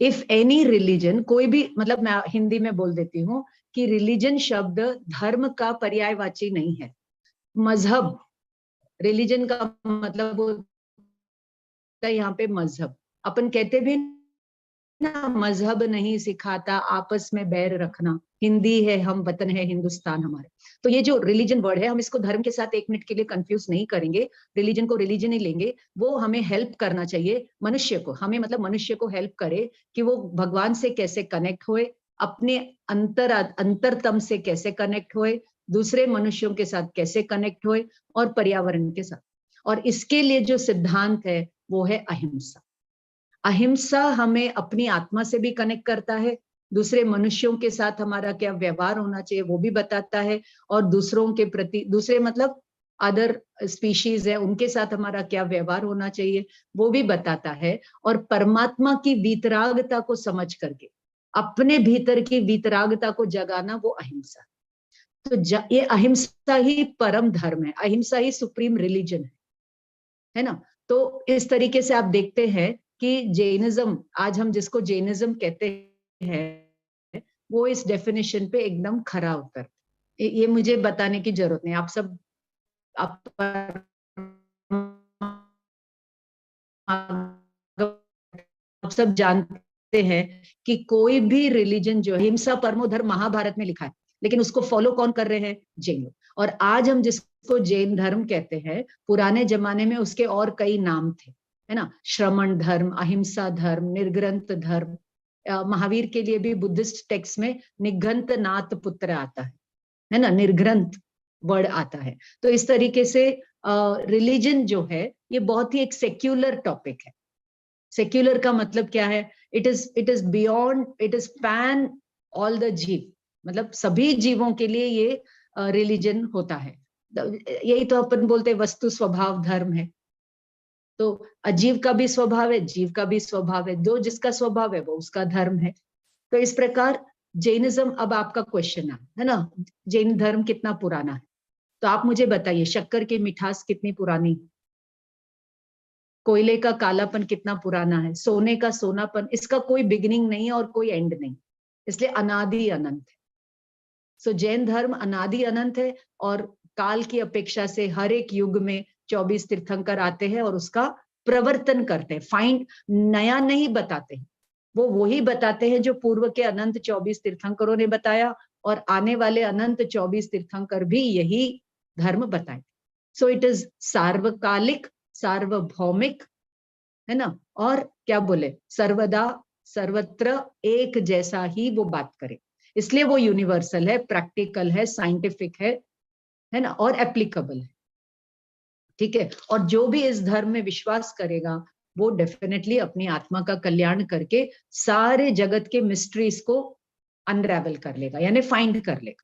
If any religion, कोई भी, मतलब मैं हिंदी में बोल देती हूँ कि रिलीजन शब्द धर्म का पर्यायवाची नहीं है। मजहब, रिलीजन का मतलब होता है यहाँ पे मजहब। अपन कहते भी ना, मजहब नहीं सिखाता आपस में बैर रखना, हिंदी है हम, वतन है हिंदुस्तान हमारे। तो ये जो रिलीजन वर्ड है, हम इसको धर्म के साथ एक मिनट के लिए कंफ्यूज नहीं करेंगे। रिलीजन को रिलीजन ही लेंगे। वो हमें हेल्प करना चाहिए मनुष्य को, हमें मतलब मनुष्य को हेल्प करे कि वो भगवान से कैसे कनेक्ट होए, अपने अंतरतम से कैसे कनेक्ट होए, दूसरे मनुष्यों के साथ कैसे कनेक्ट होए, और पर्यावरण के साथ। और इसके लिए जो सिद्धांत है वो है अहिंसा। अहिंसा हमें अपनी आत्मा से भी कनेक्ट करता है, दूसरे मनुष्यों के साथ हमारा क्या व्यवहार होना चाहिए वो भी बताता है, और दूसरों के प्रति, दूसरे मतलब अदर स्पीशीज है, उनके साथ हमारा क्या व्यवहार होना चाहिए वो भी बताता है। और परमात्मा की वीतरागता को समझ करके अपने भीतर की वीतरागता को जगाना, वो अहिंसा। तो ये अहिंसा ही परम धर्म है, अहिंसा ही सुप्रीम रिलीजन है ना। तो इस तरीके से आप देखते हैं कि जैनिज्म, आज हम जिसको जैनिज्म कहते हैं, वो इस डेफिनेशन पे एकदम खरा उतर। ये मुझे बताने की जरूरत नहीं, आप सब जानते हैं कि कोई भी रिलीजन जो है, हिंसा परमो धर्म महाभारत में लिखा है, लेकिन उसको फॉलो कौन कर रहे हैं? जैन लोग। और आज हम जिसको जैन धर्म कहते हैं, पुराने जमाने में उसके और कई नाम थे, है ना, श्रमण धर्म, अहिंसा धर्म, निर्ग्रंथ धर्म। महावीर के लिए भी बुद्धिस्ट टेक्स्ट में निघंत नाथ पुत्र आता है ना, निर्ग्रंथ वर्ड आता है। तो इस तरीके से रिलीजन जो है ये बहुत ही एक सेक्युलर टॉपिक है। सेक्युलर का मतलब क्या है? It is beyond, it is pan all the जीव, मतलब सभी जीवों के लिए ये रिलीजन होता है। यही तो अपन बोलते हैं वस्तु स्वभाव धर्म है। तो अजीव का भी स्वभाव है, जीव का भी स्वभाव है, जो जिसका स्वभाव है वो उसका धर्म है। तो इस प्रकार जैनिज्म, अब आपका क्वेश्चन है ना, जैन धर्म कितना पुराना है? तो आप मुझे बताइए, शक्कर की मिठास कितनी पुरानी है? कोयले का कालापन कितना पुराना है? सोने का सोनापन, इसका कोई बिगिनिंग नहीं है और कोई एंड नहीं, इसलिए अनादि अनंत है। सो जैन धर्म अनादि अनंत है, और काल की अपेक्षा से हर एक युग में 24 तीर्थंकर आते हैं और उसका प्रवर्तन करते हैं। फाइंड, नया नहीं बताते हैं, वो वही बताते हैं जो पूर्व के अनंत 24 तीर्थंकरों ने बताया, और आने वाले अनंत 24 तीर्थंकर भी यही धर्म बताए। सो इट इज सार्वकालिक, सार्वभौमिक, है ना, और क्या बोले, सर्वदा सर्वत्र एक जैसा ही वो बात करे। इसलिए वो यूनिवर्सल है, प्रैक्टिकल है, साइंटिफिक है ना, और एप्लीकेबल है। ठीक है, और जो भी इस धर्म में विश्वास करेगा वो डेफिनेटली अपनी आत्मा का कल्याण करके सारे जगत के मिस्ट्रीज को अनरेवल कर लेगा, यानी फाइंड कर लेगा,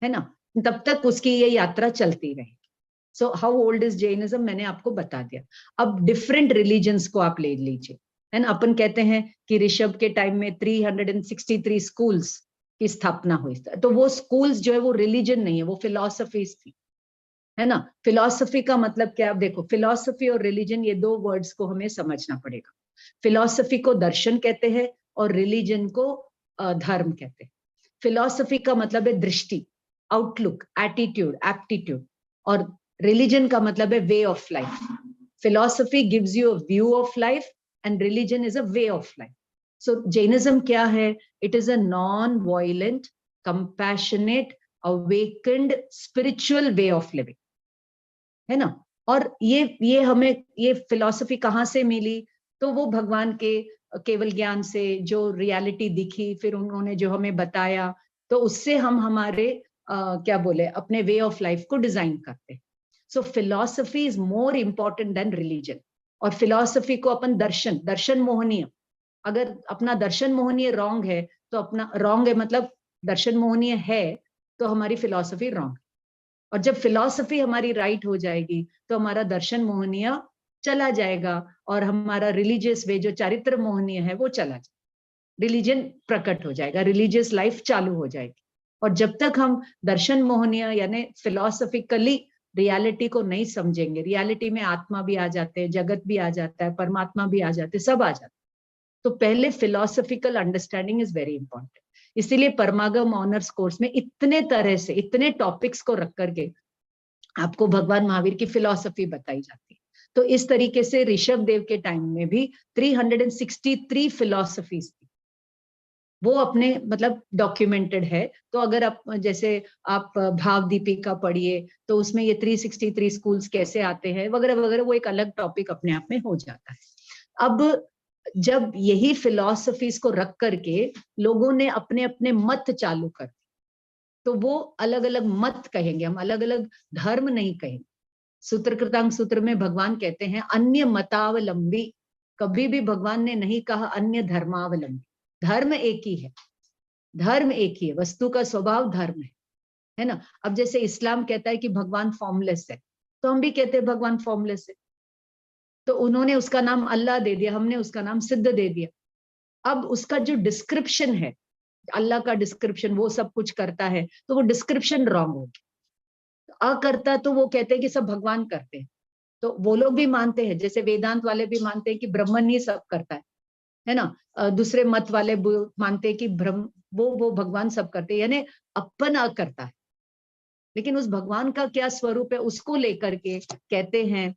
है ना। तब तक उसकी ये यात्रा चलती रहेगी। So how old is Jainism, मैंने आपको बता दिया। अब डिफरेंट रिलीजन्स को आप ले लीजिए, है ना। अपन कहते हैं कि ऋषभ के टाइम में 363 स्कूल्स की स्थापना हुई, तो वो स्कूल्स जो है वो रिलीजन नहीं है, वो फिलॉसफीज थी, है ना। फिलॉसफी का मतलब क्या, आप देखो, फिलॉसफी और रिलीजन ये दो वर्ड्स को हमें समझना पड़ेगा। फिलॉसफी को दर्शन कहते हैं और रिलीजन को धर्म कहते हैं। फिलॉसफी का मतलब है दृष्टि, आउटलुक, एटीट्यूड, एप्टीट्यूड, और रिलीजन का मतलब है वे of life. Philosophy gives you a view of life and religion is a way of life. So Jainism क्या है? It is a non violent, compassionate, awakened spiritual way of living, है ना। और ये हमें ये फिलॉसफी कहाँ से मिली? तो वो भगवान के केवल ज्ञान से जो रियलिटी दिखी, फिर उन्होंने जो हमें बताया, तो उससे हम हमारे क्या बोले, अपने वे ऑफ लाइफ को डिजाइन करते हैं। So philosophy is more important than religion. और फिलॉसफी को अपन दर्शन मोहनीय, अगर अपना दर्शन मोहनीय रॉन्ग है तो अपना रॉन्ग है, मतलब दर्शन मोहनीय है तो हमारी फिलॉसफी रॉन्ग। और जब फिलॉसफी हमारी राइट हो जाएगी तो हमारा दर्शन मोहनीय चला जाएगा और हमारा रिलीजियस वे जो चारित्र मोहनीय है वो चला जाएगा, रिलीजन प्रकट हो जाएगा, रिलीजियस लाइफ चालू हो जाएगी। और जब तक हम दर्शन मोहनीय यानी फिलॉसफिकली रियलिटी को नहीं समझेंगे, रियलिटी में आत्मा भी आ जाते हैं, जगत भी आ जाता है, परमात्मा भी आ जाते हैं, सब आ जाते हैं, तो पहले philosophical understanding is very important. इसीलिए परमागम ऑनर्स कोर्स में इतने तरह से इतने टॉपिक्स को रख करके आपको भगवान महावीर की फिलॉसफी बताई जाती है। तो इस तरीके से ऋषभ देव के टाइम में भी 363 फिलॉसफीज थी, वो अपने मतलब डॉक्यूमेंटेड है। तो अगर आप जैसे आप भाव दीपिका पढ़िए तो उसमें ये 363 स्कूल्स कैसे आते हैं वगैरह वगैरह, वो एक अलग टॉपिक अपने आप में हो जाता है। अब जब यही फिलॉसफीज को रख करके लोगों ने अपने अपने मत चालू कर, तो वो अलग अलग मत कहेंगे, हम अलग अलग धर्म नहीं कहेंगे। सूत्र कृतांग सूत्र में भगवान कहते हैं अन्य मतावलंबी, कभी भी भगवान ने नहीं कहा अन्य धर्मावलंबी। धर्म एक ही है, धर्म एक ही है, वस्तु का स्वभाव धर्म है ना। अब जैसे इस्लाम कहता है कि भगवान फॉर्मलेस है, तो हम भी कहते हैं भगवान फॉर्मलेस है, तो उन्होंने उसका नाम अल्लाह दे दिया, हमने उसका नाम सिद्ध दे दिया। अब उसका जो डिस्क्रिप्शन है, अल्लाह का डिस्क्रिप्शन, वो सब कुछ करता है, तो वो डिस्क्रिप्शन रॉन्ग होगी। अकर्ता तो वो कहते हैं कि सब भगवान करते हैं, तो वो लोग भी मानते हैं, जैसे वेदांत वाले भी मानते हैं कि ब्रह्मन ही सब करता है ना। दूसरे मत वाले मानते हैं कि ब्रह्म वो भगवान सब करते हैं, यानी अपन अकर्ता है। लेकिन उस भगवान का क्या स्वरूप है उसको लेकर के कहते हैं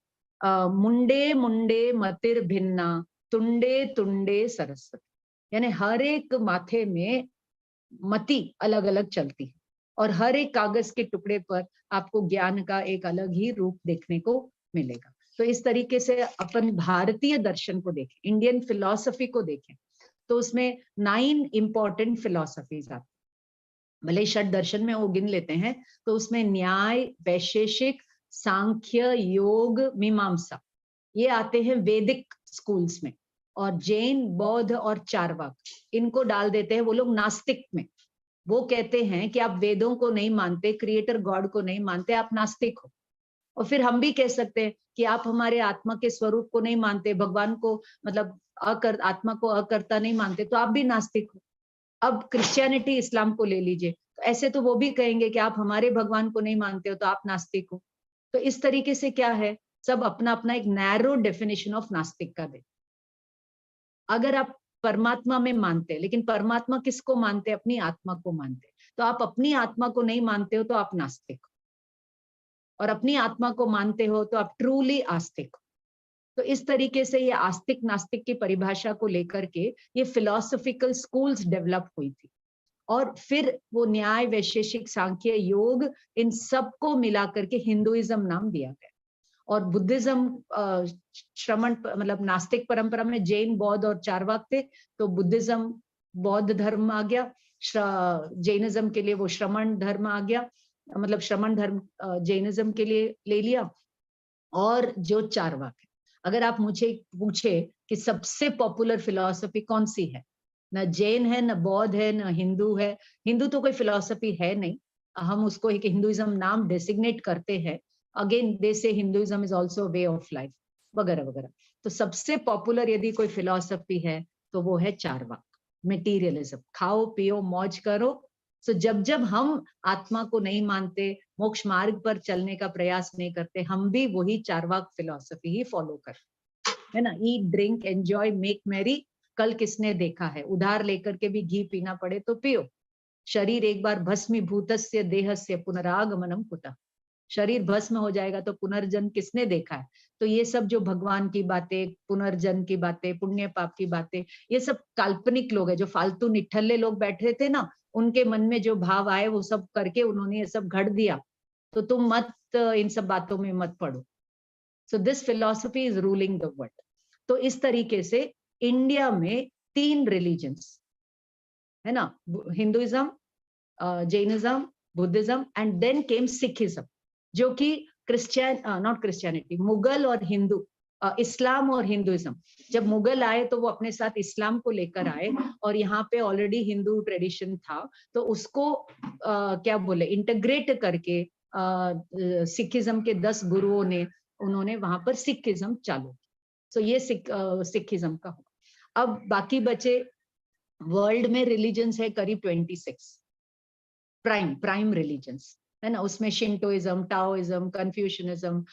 मुंडे मुंडे मतिर भिन्ना, तुंडे तुंडे सरस्वती, यानी हर एक माथे में मति अलग अलग चलती है और हर एक कागज के टुकड़े पर आपको ज्ञान का एक अलग ही रूप देखने को मिलेगा। तो इस तरीके से अपन भारतीय दर्शन को देखें, इंडियन फिलॉसफी को देखें, तो उसमें 9 इंपॉर्टेंट फिलॉसफीज आती, भले षट दर्शन में वो गिन लेते हैं, तो उसमें न्याय, वैशेषिक, सांख्य, योग, मीमांसा, ये आते हैं वैदिक स्कूल्स में। और जैन, बौद्ध और चारवाक, इनको डाल देते हैं वो लोग नास्तिक में। वो कहते हैं कि आप वेदों को नहीं मानते, क्रिएटर गॉड को नहीं मानते, आप नास्तिक हो। और फिर हम भी कह सकते हैं कि आप हमारे आत्मा के स्वरूप को नहीं मानते, भगवान को मतलब आत्मा को अकर्ता नहीं मानते, तो आप भी नास्तिक हो। अब क्रिश्चियनिटी, इस्लाम को ले लीजिए, तो ऐसे तो वो भी कहेंगे कि आप हमारे भगवान को नहीं मानते हो तो आप नास्तिक हो। तो इस तरीके से क्या है, सब अपना अपना एक नैरो डेफिनेशन ऑफ नास्तिक का दे। अगर आप परमात्मा में मानते हैं, लेकिन परमात्मा किसको मानते हैं? अपनी आत्मा को मानते हैं, तो आप अपनी आत्मा को नहीं मानते हो तो आप नास्तिक हो, और अपनी आत्मा को मानते हो तो आप ट्रूली आस्तिक हो। तो इस तरीके से ये आस्तिक नास्तिक की परिभाषा को लेकर के ये फिलॉसफिकल स्कूल्स डेवलप हुई थी, और फिर वो न्याय, वैशेषिक, सांख्य, योग, इन सबको मिला करके हिंदुइज्म नाम दिया गया। और बुद्धिज्म श्रमण मतलब नास्तिक परंपरा में जैन, बौद्ध और चारवाक थे, तो बुद्धिज्म बौद्ध धर्म आ गया, जैनिज्म के लिए वो श्रमण धर्म आ गया, मतलब श्रमण धर्म जैनिज्म के लिए ले लिया। और जो चारवाक है, अगर आप मुझे पूछे कि सबसे पॉपुलर फिलॉसफी कौन सी है, न जैन है, न बौद्ध है, न हिंदू है। हिंदू तो कोई फिलॉसफी है नहीं, हम उसको एक हिंदुइज्म नाम डेसिग्नेट करते हैं। अगेन दे से Hinduism is also way of life वगैरह वगैरह। तो सबसे पॉपुलर यदि कोई फिलॉसफी है तो वो है चारवाक, मटेरियलिज्म, खाओ पियो मौज करो। सो जब जब हम आत्मा को नहीं मानते, मोक्ष मार्ग पर चलने का प्रयास नहीं करते, हम भी वही चारवाक फिलॉसफी ही फॉलो करते, है ना। Eat drink enjoy make merry, कल किसने देखा है, उधार लेकर के भी घी पीना पड़े तो पियो। शरीर एक बार भस्मीभूतस्य देहस्य पुनरागमनम कुतः, शरीर भस्म हो जाएगा तो पुनर्जन्म किसने देखा है। तो ये सब जो भगवान की बातें, पुनर्जन्म की बातें, पुण्य पाप की बातें, ये सब काल्पनिक लोग हैं, जो फालतू निठल्ले लोग बैठे थे ना, उनके मन में जो भाव आए वो सब करके उन्होंने ये सब घड़ दिया। तो तुम मत इन सब बातों में मत पड़ो। So this philosophy is ruling the world. तो इस तरीके से इंडिया में 3 रिलीजन्स है ना, Hinduism, Jainism, Buddhism and then came Sikhism, जो कि नॉट क्रिश्चियनिटी, मुगल और हिंदू, इस्लाम और हिंदुइज्म। जब मुगल आए तो वो अपने साथ इस्लाम को लेकर आए, और यहाँ पे ऑलरेडी हिंदू ट्रेडिशन था, तो उसको क्या बोले इंटीग्रेट करके सिखिज्म के 10 गुरुओं ने, उन्होंने वहां पर सिखिज्म चालू की। सो ये सिखिज्म का हुआ। अब बाकी बचे, वर्ल्ड में रिलीजन्स है करीब 26 प्राइम रिलीजन्स, है ना। उसमें शिंटोइज्म, टाओइज्म, कन्फ्यूशनिज्म,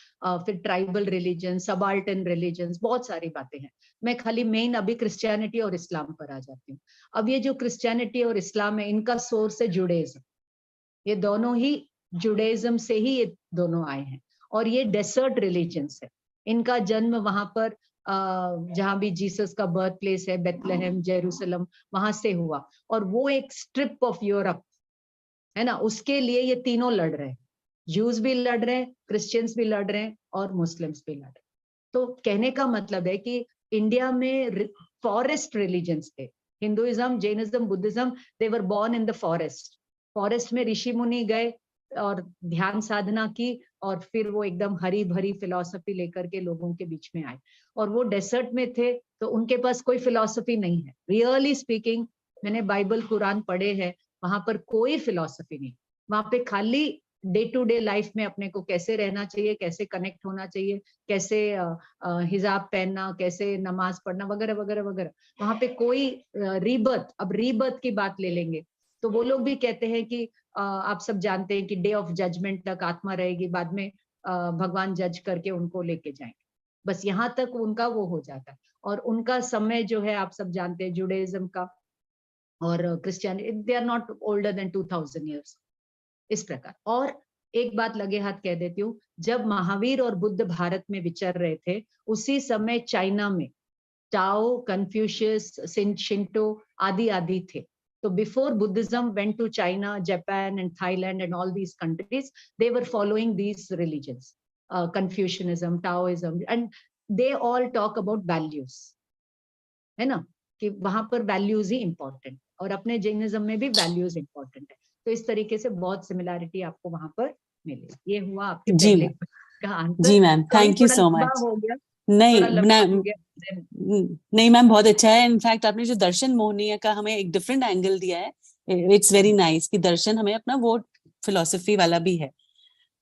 फिर ट्राइबल रिलीजन, सबाल्टन रिलीजन्स, बहुत सारी बातें हैं। मैं खाली मेन अभी क्रिश्चियनिटी और इस्लाम पर आ जाती हूँ। अब ये जो क्रिश्चियनिटी और इस्लाम है, इनका सोर्स है जुडाइज्म। ये दोनों ही जुडाइज्म से ही ये दोनों आए हैं, और ये डेसर्ट रिलीजन्स है। इनका जन्म वहां पर जहां भी जीसस का बर्थ प्लेस है, बेथलेहेम, जेरूसलम, वहां से हुआ। और वो एक स्ट्रिप ऑफ यूरोप है ना, उसके लिए ये तीनों लड़ रहे हैं। जूस भी लड़ रहे हैं, क्रिश्चियंस भी लड़ रहे हैं, और मुस्लिम्स भी लड़ रहे हैं। तो कहने का मतलब है कि इंडिया में फॉरेस्ट रिलीजन्स थे, Hinduism, Jainism, Buddhism, they were born in the forest. Forest में ऋषि मुनि गए और ध्यान साधना की, और फिर वो एकदम हरी भरी फिलॉसफी लेकर के लोगों के बीच में आए। और वो डेसर्ट में थे, तो उनके पास कोई फिलॉसफी नहीं है। रियली स्पीकिंग, मैंने बाइबल कुरान पढ़े हैं, वहां पर कोई फिलॉसफी नहीं। वहां पे खाली डे टू डे लाइफ में अपने को कैसे रहना चाहिए, कैसे कनेक्ट होना चाहिए, कैसे हिजाब पहनना, कैसे नमाज पढ़ना, वगैरह वगैरह वगैरह। वहां पे कोई रीबर्थ, अब रीबर्थ की बात ले लेंगे तो वो लोग भी कहते हैं कि आप सब जानते हैं कि डे ऑफ जजमेंट तक आत्मा रहेगी, बाद में भगवान जज करके उनको लेके जाएंगे। बस यहाँ तक उनका वो हो जाता है। और उनका समय जो है आप सब जानते हैं, जुडाइज्म का और Christianity, they are not older than 2000 years, इस प्रकार। और एक बात लगे हाथ कह देती हूँ, जब महावीर और बुद्ध भारत में विचर रहे थे, उसी समय चाइना में टाओ, कन्फ्यूशियस, शिंटो आदि आदि थे। So before Buddhism went to China, Japan and Thailand and all these countries, they were following these religions, Confucianism, Taoism, and they all talk about values, है ना, कि वहां पर values ही important, और अपने जैनिज्म में भी values important है। तो इस तरीके से बहुत सिमिलैरिटी आपको वहां पर मिलेगी। ये हुआ आपके पहले का आंसर। जी ma'am, thank you so much. हो गया, नहीं मैम, बहुत अच्छा है। इनफैक्ट आपने जो दर्शन मोहनीय का हमें एक डिफरेंट एंगल दिया है, इट्स वेरी नाइस कि दर्शन हमें अपना वो फिलोसफी वाला भी है।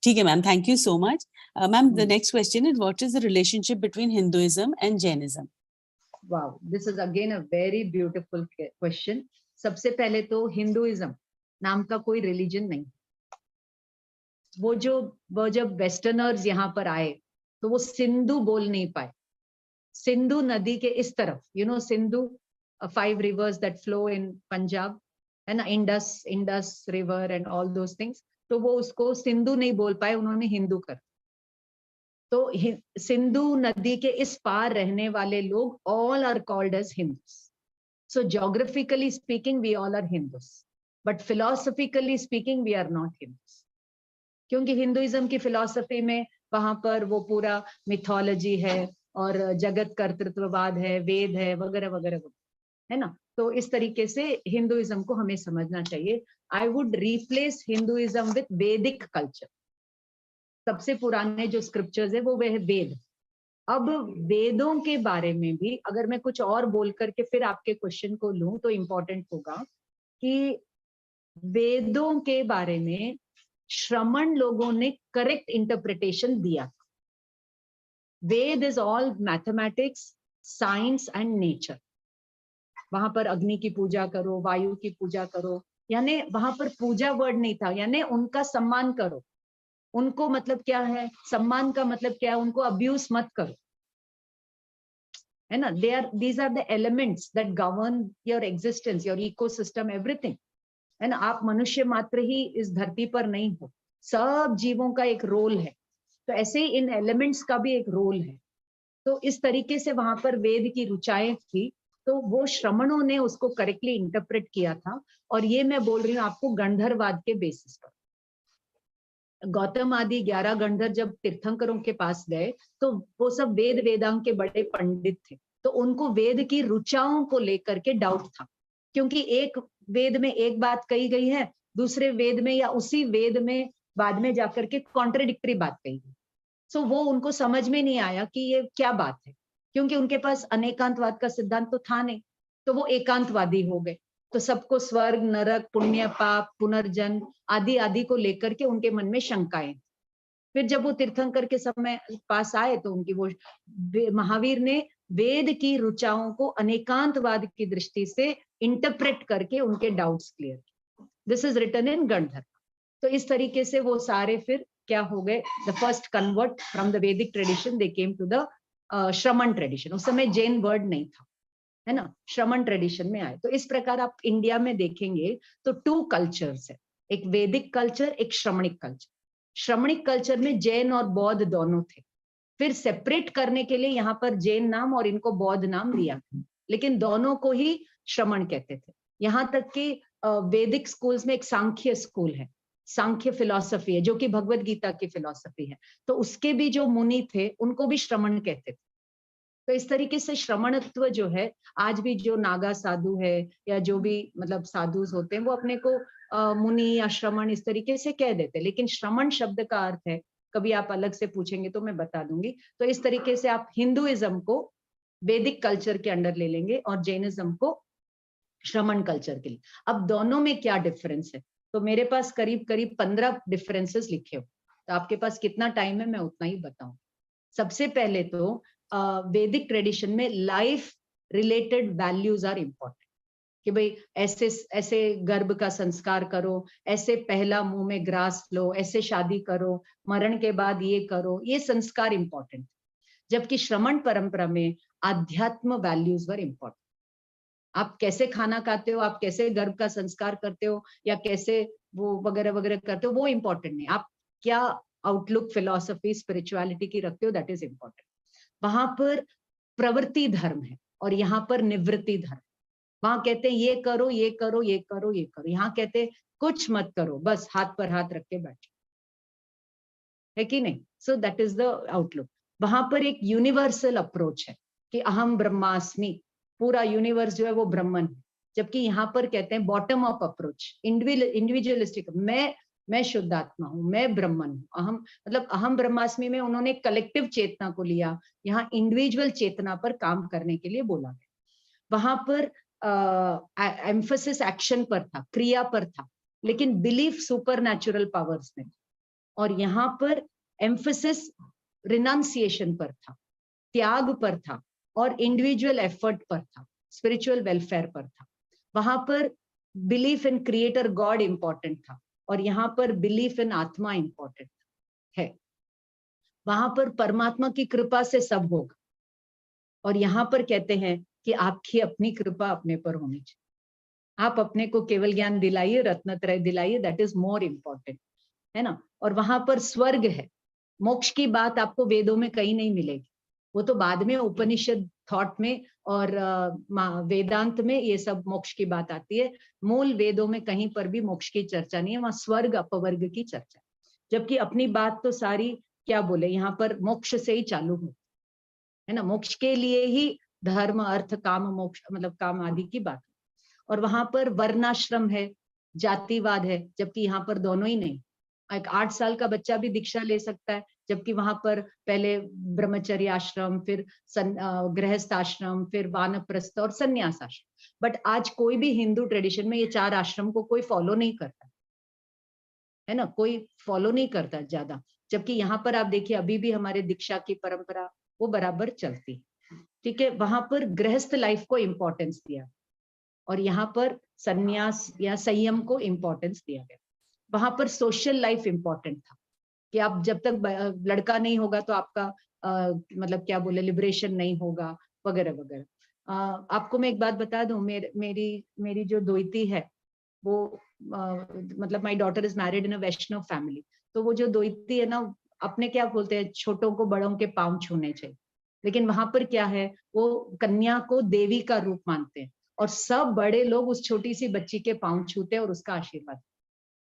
ठीक है ma'am, thank you so much. Ma'am, the next question is what is the relationship between Hinduism and Jainism? Wow, this is again a very beautiful question. सबसे पहले तो हिंदुइज्म नाम का कोई रिलीजन नहीं। वो जब वेस्टर्नर्स यहाँ पर आए तो वो सिंधु बोल नहीं पाए। सिंधु नदी के इस तरफ, you know Sindhu, 5 rivers that flow in Punjab, है ना, Indus river and all those things. तो वो उसको सिंधु नहीं बोल पाए, उन्होंने हिंदू कर। तो सिंधु नदी के इस पार रहने वाले लोग all are called as Hindus. So geographically speaking, we all are Hindus, but philosophically speaking, we are not Hindus. क्योंकि हिंदुइज्म की फिलॉसफी में वहां पर वो पूरा मिथोलॉजी है और जगत कर्तृत्ववाद है, वेद है, वगैरह वगैरह, है ना। तो इस तरीके से हिंदुइज्म को हमें समझना चाहिए। I would replace Hinduism with वैदिक कल्चर। सबसे पुराने जो स्क्रिप्चर्स है वो है वेद। अब वेदों के बारे में भी अगर मैं कुछ और बोल करके फिर आपके क्वेश्चन को लूं तो इम्पोर्टेंट होगा कि वेदों के बारे में श्रमण लोगों ने करेक्ट इंटरप्रिटेशन दिया। Veda is all mathematics, science and nature. वहां पर अग्नि की पूजा करो, वायु की पूजा करो, यानी वहां पर पूजा वर्ड नहीं था, यानी उनका सम्मान करो। उनको मतलब क्या है, सम्मान का मतलब क्या है, उनको अब्यूज मत करो, है ना। these are the elements that govern your existence, your ecosystem, everything, है ना। आप मनुष्य मात्र ही इस धरती पर नहीं हो, सब जीवों का एक रोल है। तो ऐसे ही इन एलिमेंट्स का भी एक रोल है। तो इस तरीके से वहां पर वेद की ऋचाएं थी, तो वो श्रमणों ने उसको करेक्टली इंटरप्रेट किया था। और ये मैं बोल रही हूँ आपको गंधर्ववाद के बेसिस पर। गौतम आदि 11 गंधर्व जब तीर्थंकरों के पास गए तो वो सब वेद वेदांग के बड़े पंडित थे, तो उनको वेद की ऋचाओं को लेकर के डाउट था, क्योंकि एक वेद में एक बात कही गई है, दूसरे वेद में या उसी वेद में बाद में जाकर के कॉन्ट्रडिक्टरी बात कही गई। सो वो उनको समझ में नहीं आया कि ये क्या बात है, क्योंकि उनके पास अनेकांतवाद का सिद्धांत तो था नहीं, तो वो एकांतवादी हो गए। तो सबको स्वर्ग, नरक, पुण्य, पाप, पुनर्जन्म आदि आदि को लेकर के उनके मन में शंकाएं। फिर जब वो तीर्थंकर के समय पास आए तो उनकी वो महावीर ने वेद की ऋचाओं को अनेकांतवाद की दृष्टि से इंटरप्रेट करके उनके डाउट्स क्लियर किए। दिस इज रिटन इन गंधर्व। तो इस तरीके से वो सारे फिर क्या हो गए, the first convert from the Vedic tradition they came to the Shramana tradition. उस समय जैन वर्ड नहीं था, है ना, श्रमण ट्रेडिशन में आए। तो इस प्रकार आप इंडिया में देखेंगे तो 2 कल्चर्स है, एक वैदिक कल्चर, एक श्रमणिक कल्चर। श्रमणिक कल्चर में जैन और बौद्ध दोनों थे, फिर सेपरेट करने के लिए यहाँ पर जैन नाम और इनको बौद्ध नाम दिया, लेकिन दोनों को ही श्रमण कहते थे। यहाँ तक कि वैदिक स्कूल्स में एक सांख्य स्कूल है, सांख्य फिलॉसफी है, जो कि भगवत गीता की फिलॉसफी है, तो उसके भी जो मुनि थे उनको भी श्रमण कहते थे। तो इस तरीके से श्रमणत्व जो है, आज भी जो नागा साधु है या जो भी मतलब साधु होते हैं वो अपने को मुनि या श्रमण इस तरीके से कह देते हैं, लेकिन श्रमण शब्द का अर्थ है, कभी आप अलग से पूछेंगे तो मैं बता दूंगी। तो इस तरीके से आप हिंदुइज्म को वैदिक कल्चर के अंडर ले लेंगे और जैनिज्म को श्रमण कल्चर के लिए। अब दोनों में क्या डिफरेंस है, तो मेरे पास करीब करीब 15 डिफरेंसेस लिखे हो, तो आपके पास कितना टाइम है मैं उतना ही बताऊं। सबसे पहले तो वैदिक ट्रेडिशन में life related values are important, कि भाई ऐसे ऐसे गर्भ का संस्कार करो, ऐसे पहला मुंह में ग्रास लो, ऐसे शादी करो, मरण के बाद ये करो, ये संस्कार इम्पोर्टेंट। जबकि श्रमण परंपरा में आध्यात्म वैल्यूज वर इम्पोर्टेंट। आप कैसे खाना खाते हो, आप कैसे गर्भ का संस्कार करते हो या कैसे वो वगैरह वगैरह करते हो, वो इम्पोर्टेंट नहीं। आप क्या आउटलुक, फिलॉसफी, स्पिरिचुअलिटी की रखते हो, दैट इज इम्पोर्टेंट। वहां पर प्रवृत्ति धर्म है और यहाँ पर निवृत्ति धर्म। वहां कहते हैं ये करो, ये करो, ये करो, ये करो, यहाँ कहते हैं कुछ मत करो, बस हाथ पर हाथ रख के बैठो, है कि नहीं। So that is the outlook. वहां पर एक यूनिवर्सल अप्रोच है कि अहम ब्रह्मास्मि, पूरा यूनिवर्स जो है वो ब्रह्मन है। जबकि यहाँ पर कहते हैं बॉटम अप अप्रोच, इंडिविजुअलिस्टिक, मैं शुद्ध आत्मा हूँ, मैं ब्रह्मन हूँ। अहम मतलब अहम ब्रह्मास्मि में उन्होंने कलेक्टिव चेतना को लिया, यहाँ इंडिविजुअल चेतना पर काम करने के लिए बोला गया। वहां पर एम्फसिस एक्शन पर था, क्रिया पर था, लेकिन बिलीफ सुपर नेचुरल पावर्स में। और यहाँ पर एम्फसिस रिनाउंसिएशन पर था, त्याग पर था, और इंडिविजुअल एफर्ट पर था, स्पिरिचुअल वेलफेयर पर था। वहां पर belief in creator God important था, और यहाँ पर बिलीफ इन आत्मा इंपॉर्टेंट है। वहां पर परमात्मा की कृपा से सब होगा, और यहाँ पर कहते हैं कि आपकी अपनी कृपा अपने पर होनी चाहिए। आप अपने को केवल ज्ञान दिलाइए, रत्नत्रय दिलाइए, दैट इज मोर इम्पोर्टेंट, है ना। और वहां पर स्वर्ग है, मोक्ष की बात आपको वेदों में कहीं नहीं मिलेगी, वो तो बाद में उपनिषद थॉट में और वेदांत में ये सब मोक्ष की बात आती है। मूल वेदों में कहीं पर भी मोक्ष की चर्चा नहीं है, वहां स्वर्ग अपवर्ग की चर्चा। जबकि अपनी बात तो सारी क्या बोले, यहाँ पर मोक्ष से ही चालू हो, है ना, मोक्ष के लिए ही धर्म अर्थ काम मोक्ष, मतलब काम आदि की बात। और वहां पर वर्णाश्रम है, जातिवाद है, जबकि यहाँ पर दोनों ही नहीं। एक 8 साल का बच्चा भी दीक्षा ले सकता है, जबकि वहां पर पहले ब्रह्मचर्य आश्रम, फिर गृहस्थ आश्रम, फिर वानप्रस्थ और संन्यास आश्रम। बट आज कोई भी हिंदू ट्रेडिशन में ये 4 आश्रम को कोई फॉलो नहीं करता, है ना, कोई फॉलो नहीं करता ज्यादा। जबकि यहाँ पर आप देखिए अभी भी हमारे दीक्षा की परंपरा वो बराबर चलती है, ठीक है। वहां पर गृहस्थ लाइफ को इम्पोर्टेंस दिया और यहाँ पर संन्यास या संयम को इम्पोर्टेंस दिया गया। वहां पर सोशल लाइफ इम्पोर्टेंट था कि आप जब तक लड़का नहीं होगा तो आपका मतलब क्या बोले लिबरेशन नहीं होगा वगैरह वगैरह। आपको मैं एक बात बता दूं, मेरी जो दोइती है वो मतलब my daughter is married in a Vaishnav family. तो वो जो दोइती है ना, अपने क्या बोलते हैं, छोटों को बड़ों के पांव छूने चाहिए, लेकिन वहां पर क्या है, वो कन्या को देवी का रूप मानते हैं और सब बड़े लोग उस छोटी सी बच्ची के पांव छूते हैं और उसका आशीर्वाद,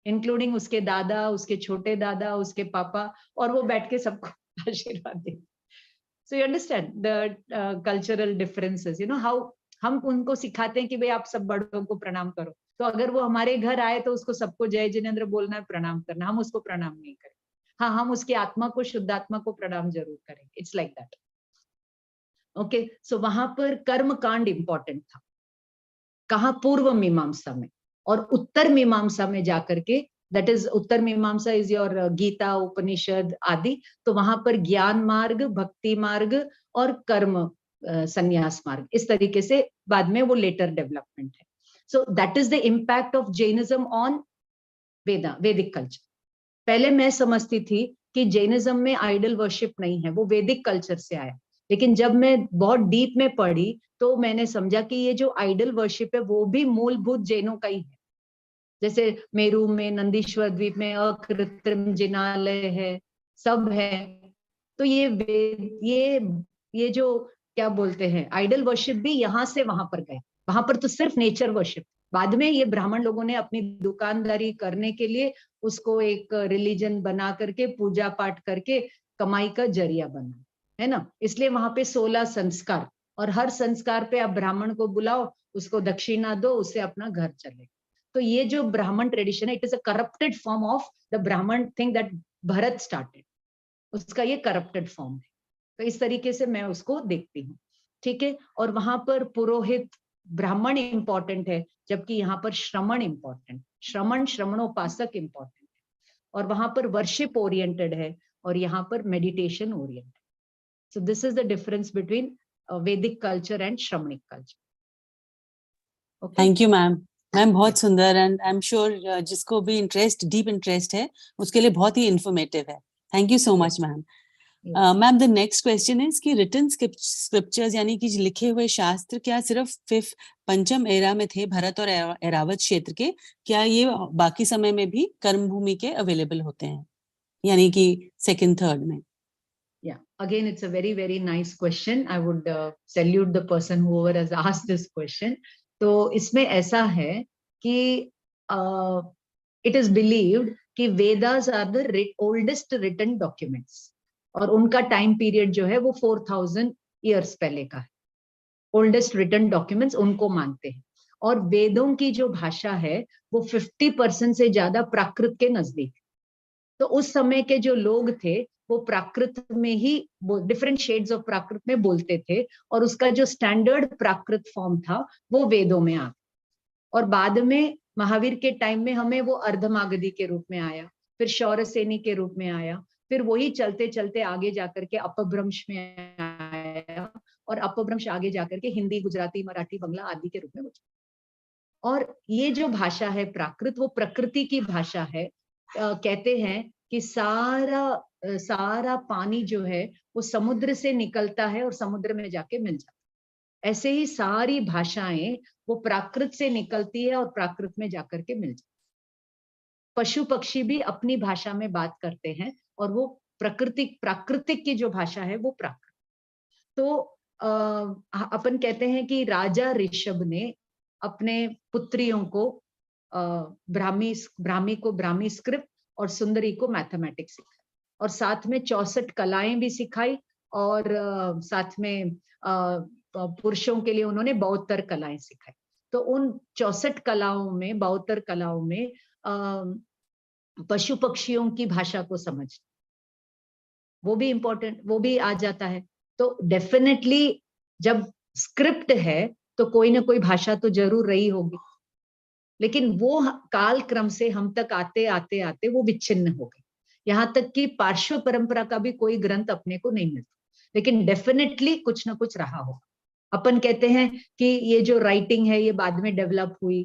इंक्लूडिंग उसके दादा, उसके छोटे दादा, उसके पापा, और वो बैठ के सबको आशीर्वाद देते। So you understand the cultural differences, you know how हम उनको सिखाते हैं कि भाई आप सब बड़ों को प्रणाम करो, तो अगर वो हमारे घर आए तो उसको सबको जय जिनेंद्र बोलना है, प्रणाम करना, हम उसको प्रणाम नहीं करें। हाँ, हम उसकी आत्मा को, शुद्ध आत्मा को प्रणाम जरूर करेंगे। It's like that. ओके, सो वहां पर कर्म कांड इंपॉर्टेंट था, कहा पूर्व मीमांसा में, और उत्तर मीमांसा में जाकर के, दैट इज उत्तर मीमांसा इज योर गीता, उपनिषद आदि, तो वहां पर ज्ञान मार्ग, भक्ति मार्ग और कर्म संन्यास मार्ग, इस तरीके से बाद में वो लेटर डेवलपमेंट है। So that is the impact of Jainism on वैदिक कल्चर। पहले मैं समझती थी कि जैनिज्म में आइडल वर्शिप नहीं है, वो वैदिक कल्चर से आया, लेकिन जब मैं बहुत डीप में पढ़ी तो मैंने समझा कि ये जो आइडल वर्शिप है वो भी मूलभूत जैनों का ही है। जैसे मेरू में, नंदीश्वर द्वीप में अकृत्रिम जिनालय है, सब है। तो ये जो क्या बोलते हैं आइडल वर्शिप भी यहाँ से वहां पर गए। वहां पर तो सिर्फ नेचर वर्शिप, बाद में ये ब्राह्मण लोगों ने अपनी दुकानदारी करने के लिए उसको एक रिलीजन बना करके, पूजा पाठ करके कमाई का जरिया बना, है ना। इसलिए वहां पे 16 संस्कार, और हर संस्कार पे आप ब्राह्मण को बुलाओ, उसको दक्षिणा दो, उससे अपना घर चले। तो ये जो ब्राह्मण ट्रेडिशन है, it is a corrupted form of the ब्राह्मण थिंग दैट भरत स्टार्टेड, उसका ये करप्टेड फॉर्म है। तो इस तरीके से मैं उसको देखती हूँ, ठीक है। और वहां पर पुरोहित ब्राह्मण इंपॉर्टेंट है, जबकि यहाँ पर श्रमण इंपॉर्टेंट, श्रमणोपासक इंपॉर्टेंट है, और वहां पर वर्शिप ओरिएंटेड है, और यहाँ पर meditation oriented. So this is the difference between Vedic culture and Shramanic culture. Thank you ma'am. Ma'am बहुत सुंदर, एंड आई एम श्योर जिसको भी डीप इंटरेस्ट है उसके लिए बहुत ही इंफॉर्मेटिव है। Thank you so much ma'am. Ma'am the next question is कि रिटन स्क्रिप्चर्स यानी कि लिखे हुए शास्त्र क्या सिर्फ 5th पंचम एरा में थे, भरत और एरावत क्षेत्र के, क्या ये बाकी समय में भी कर्म भूमि के अवेलेबल होते हैं, यानी कि 2nd 3rd में? Yeah, again it's a very very nice question. I would salute the person whoever has asked this question. तो इसमें ऐसा है कि it is believed कि Vedas are the oldest written documents, और उनका टाइम पीरियड जो है वो 4000 ईयर्स पहले का है। ओल्डेस्ट रिटन डॉक्यूमेंट्स उनको मानते हैं, और वेदों की जो भाषा है वो 50% से ज्यादा प्राकृत के नजदीक। तो उस समय के जो लोग थे वो प्राकृत में ही, डिफरेंट शेड्स ऑफ प्राकृत में बोलते थे, और उसका जो स्टैंडर्ड प्राकृत फॉर्म था वो वेदों में आ, और बाद में महावीर के टाइम में हमें वो अर्धमागधी के रूप में आया, फिर शौरसेनी के रूप में आया, फिर वही चलते चलते आगे जाकर के अपभ्रंश में आया, और अपभ्रंश आगे जाकर के हिंदी, गुजराती, मराठी, बंगला आदि के रूप में बचा। और ये जो भाषा है प्राकृत, वो प्रकृति की भाषा है। कहते हैं कि सारा पानी जो है वो समुद्र से निकलता है और समुद्र में जाके मिल जाता है। ऐसे ही सारी भाषाएं वो प्राकृत से निकलती है और प्राकृत में जाकर के मिल जाती है। पशु पक्षी भी अपनी भाषा में बात करते हैं, और वो प्राकृतिक की जो भाषा है वो प्राकृत। तो अपन कहते हैं कि राजा ऋषभ ने अपने पुत्रियों को ब्राह्मी को ब्राह्मी स्क्रिप्ट और सुंदरी को मैथमेटिक्स सिखाया। और साथ में 64 कलाएं भी सिखाई, और साथ में पुरुषों के लिए उन्होंने 72 कलाएं सिखाई। तो उन 64 कलाओं में, 72 कलाओं में पशु पक्षियों की भाषा को समझ, वो भी इम्पोर्टेंट, वो भी आ जाता है। तो डेफिनेटली जब स्क्रिप्ट है तो कोई ना कोई भाषा तो जरूर रही होगी, लेकिन वो काल क्रम से हम तक आते आते आते वो विच्छिन्न हो गई। यहाँ तक कि पार्श्व परंपरा का भी कोई ग्रंथ अपने को नहीं मिलता, लेकिन डेफिनेटली कुछ ना कुछ रहा होगा। अपन कहते हैं कि ये जो राइटिंग है ये बाद में डेवलप हुई,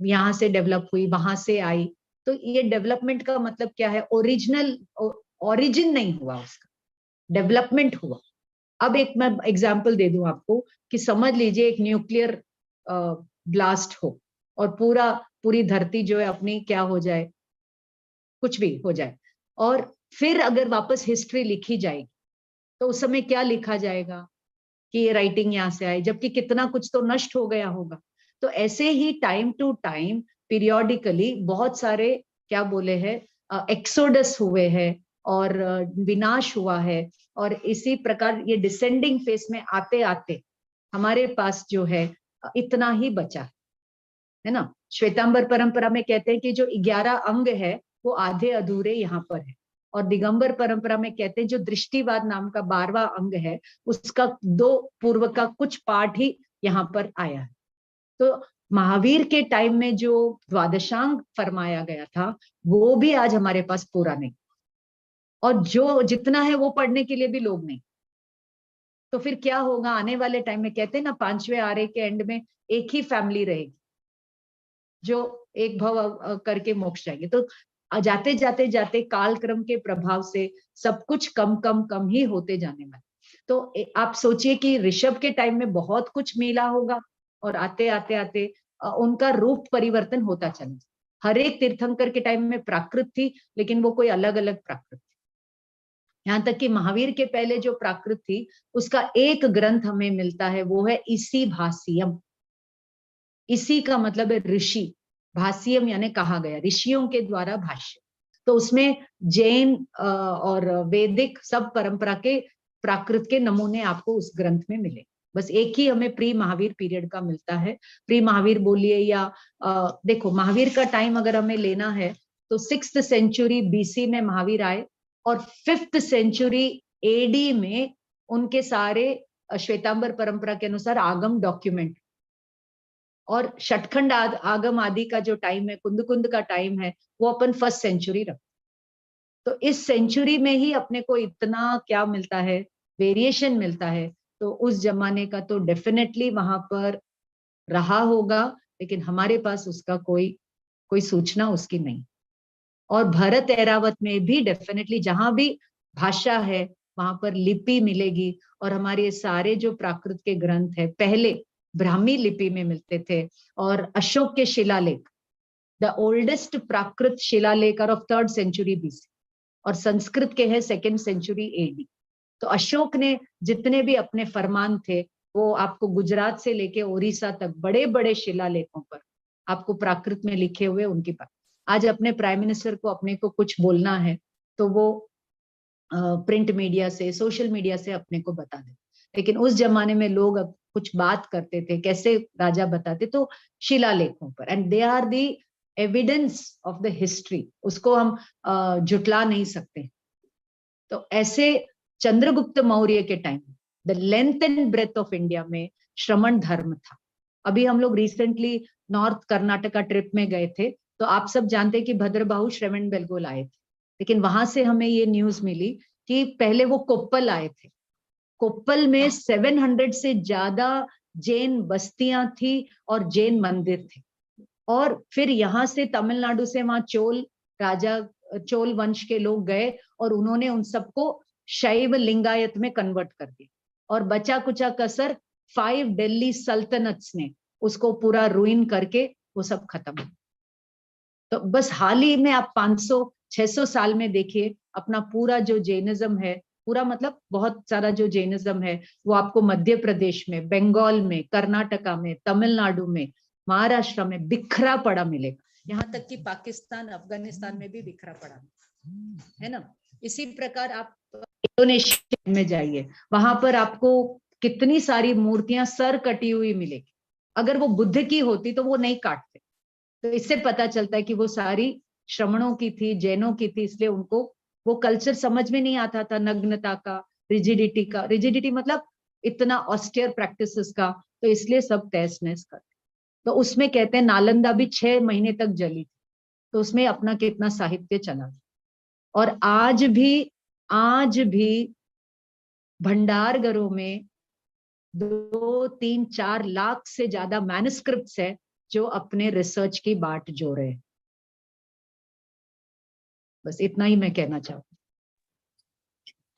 यहाँ से डेवलप हुई, वहां से आई। तो ये डेवलपमेंट का मतलब क्या है? ओरिजिनल ओरिजिन नहीं हुआ उसका, डेवलपमेंट हुआ। अब एक मैं एग्जांपल दे दूं आपको कि समझ लीजिए एक न्यूक्लियर ब्लास्ट हो और पूरी धरती जो है अपनी क्या हो जाए, कुछ भी हो जाए, और फिर अगर वापस हिस्ट्री लिखी जाएगी तो उस समय क्या लिखा जाएगा कि ये राइटिंग यहाँ से आई, जबकि कितना कुछ तो नष्ट हो गया होगा। तो ऐसे ही टाइम टू टाइम पीरियोडिकली बहुत सारे क्या बोले हैं एक्सोडस हुए हैं और विनाश हुआ है, और इसी प्रकार ये डिसेंडिंग फेस में आते आते हमारे पास जो है इतना ही बचा है ना। श्वेतांबर परंपरा में कहते हैं कि जो 11 अंग है वो आधे अधूरे यहाँ पर है, और दिगंबर परंपरा में कहते हैं जो दृष्टिवाद नाम का 12वां अंग है उसका 2 पूर्व का कुछ पार्ट ही यहाँ पर आया है। तो महावीर के टाइम में जो द्वादशांग फरमाया गया था वो भी आज हमारे पास पूरा नहीं, और जो जितना है वो पढ़ने के लिए भी लोग नहीं। तो फिर क्या होगा आने वाले टाइम में? कहते हैं ना 5वें आरे के एंड में एक ही फैमिली रहेगी जो एक भव करके मोक्ष जाएंगे। तो जाते जाते जाते काल क्रम के प्रभाव से सब कुछ कम कम कम ही होते जाने वाला। तो आप सोचिए कि ऋषभ के टाइम में बहुत कुछ मिला होगा, और आते आते आते उनका रूप परिवर्तन होता चला। हर एक तीर्थंकर के टाइम में प्राकृत थी, लेकिन वो कोई अलग अलग प्राकृत थी। यहाँ तक कि महावीर के पहले जो प्राकृत थी उसका एक ग्रंथ हमें मिलता है, वो है इसी भाष्यम। इसी का मतलब है ऋषि, भाष्यम यानी कहा गया, ऋषियों के द्वारा भाष्य। तो उसमें जैन और वैदिक सब परंपरा के प्राकृत के नमूने आपको उस ग्रंथ में मिले। बस एक ही हमें प्री महावीर पीरियड का मिलता है। प्री महावीर बोलिए या देखो महावीर का टाइम अगर हमें लेना है तो 6th सेंचुरी BC में महावीर आए, और 5th सेंचुरी AD में उनके सारे श्वेतांबर परंपरा के अनुसार आगम डॉक्यूमेंट, और षटखंड आगम आदि का जो टाइम है, कुंद का टाइम है, वो अपन 1st सेंचुरी रखते। तो इस सेंचुरी में ही अपने को इतना क्या मिलता है, वेरिएशन मिलता है। तो उस जमाने का तो डेफिनेटली वहां पर रहा होगा, लेकिन हमारे पास उसका कोई सूचना उसकी नहीं। और भरत एरावत में भी डेफिनेटली जहां भी भाषा है वहां पर लिपि मिलेगी, और हमारे सारे जो प्राकृत के ग्रंथ है पहले ब्राह्मी लिपि में मिलते थे। और अशोक के शिलालेख, द ओल्डेस्ट प्राकृत शिलालेख ऑफ 3rd सेंचुरी BC, और संस्कृत के हैं 2nd सेंचुरी AD। तो अशोक ने जितने भी अपने फरमान थे वो आपको गुजरात से लेके ओडिशा तक बड़े बड़े शिलालेखों पर आपको प्राकृत में लिखे हुए उनकी पास। आज अपने प्राइम मिनिस्टर को अपने को कुछ बोलना है तो वो प्रिंट मीडिया से, सोशल मीडिया से अपने को बता दे, लेकिन उस जमाने में लोग अब कुछ बात करते थे, कैसे राजा बताते, तो शिलालेखों पर, and they are the evidence of the history, उसको हम जुटला नहीं सकते। तो ऐसे चंद्रगुप्त मौर्य के time the length and breadth of India में श्रमण धर्म था। अभी हम लोग रिसेंटली नॉर्थ कर्नाटका ट्रिप में गए थे, तो आप सब जानते हैं कि भद्रबाहु श्रवण बेलगोल आए थे, लेकिन वहां से हमें ये न्यूज मिली कि पहले वो कोप्पल आए थे। कोप्पल में 700 से ज्यादा जैन बस्तियां थी और जैन मंदिर थे, और फिर यहाँ से तमिलनाडु से वहां चोल वंश के लोग गए और उन्होंने उन सबको शैव लिंगायत में कन्वर्ट कर दिया, और बचा कुचा कसर 5 दिल्ली सल्तनत्स ने उसको पूरा रुइन करके वो सब खत्म हो। तो बस हाल ही में आप 500-600 साल में देखिए अपना पूरा जो जैनिज्म है, पूरा मतलब बहुत सारा जो जैनिज्म है वो आपको मध्य प्रदेश में, बंगाल में, कर्नाटका में, तमिलनाडु में, महाराष्ट्र में बिखरा पड़ा मिलेगा। यहाँ तक कि पाकिस्तान, अफगानिस्तान में भी बिखरा पड़ा है ना। इसी प्रकार आप इंडोनेशिया में जाइए, वहां पर आपको कितनी सारी मूर्तियां सर कटी हुई मिलेगी। अगर वो बुद्ध की होती तो वो नहीं काटते। तो इससे पता चलता है कि वो सारी श्रमणों की थी, जैनों की थी, इसलिए उनको वो कल्चर समझ में नहीं आता था, नग्नता का, रिजिडिटी का। रिजिडिटी मतलब इतना ऑस्टियर प्रैक्टिसेस का, तो इसलिए सब तहस नहस कर। तो उसमें कहते हैं नालंदा भी 6 महीने तक जली थी, तो उसमें अपना कितना साहित्य चला। और आज भी भंडारगरों में 2-3-4 लाख से ज्यादा मैन्युस्क्रिप्ट्स है जो अपने रिसर्च की बाट जो रहे। बस इतना ही मैं कहना चाहूँ।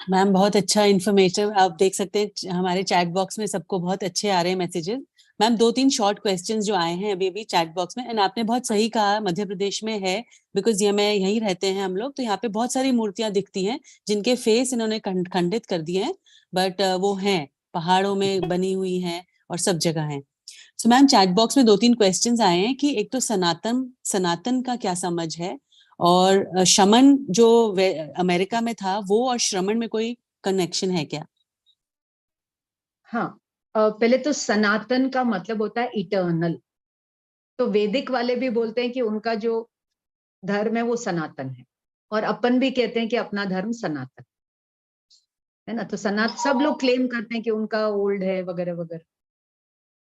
मैम बहुत अच्छा इन्फॉर्मेटिव, आप देख सकते हैं हमारे चैट बॉक्स में सबको बहुत अच्छे आ रहे हैं मैसेजेस। मैम 2-3 शॉर्ट क्वेश्चंस जो आए हैं अभी चैट बॉक्स में, एंड आपने बहुत सही कहा मध्य प्रदेश में है, बिकॉज ये मैं यहीं रहते हैं हम लोग, तो यहाँ पे बहुत सारी मूर्तियां दिखती हैं जिनके फेस इन्होंने खंडित कर दिए हैं, बट वो हैं, पहाड़ों में बनी हुई हैं और सब जगह हैं। सो मैम चैट बॉक्स में 2-3 क्वेश्चंस आए हैं कि एक तो सनातन का क्या समझ है, और शमन जो अमेरिका में था वो और श्रमण में कोई कनेक्शन है क्या? हाँ, पहले तो सनातन का मतलब होता है इटर्नल। तो वैदिक वाले भी बोलते हैं कि उनका जो धर्म है वो सनातन है, और अपन भी कहते हैं कि अपना धर्म सनातन है ना। तो सब लोग क्लेम करते हैं कि उनका ओल्ड है वगैरह वगैरह,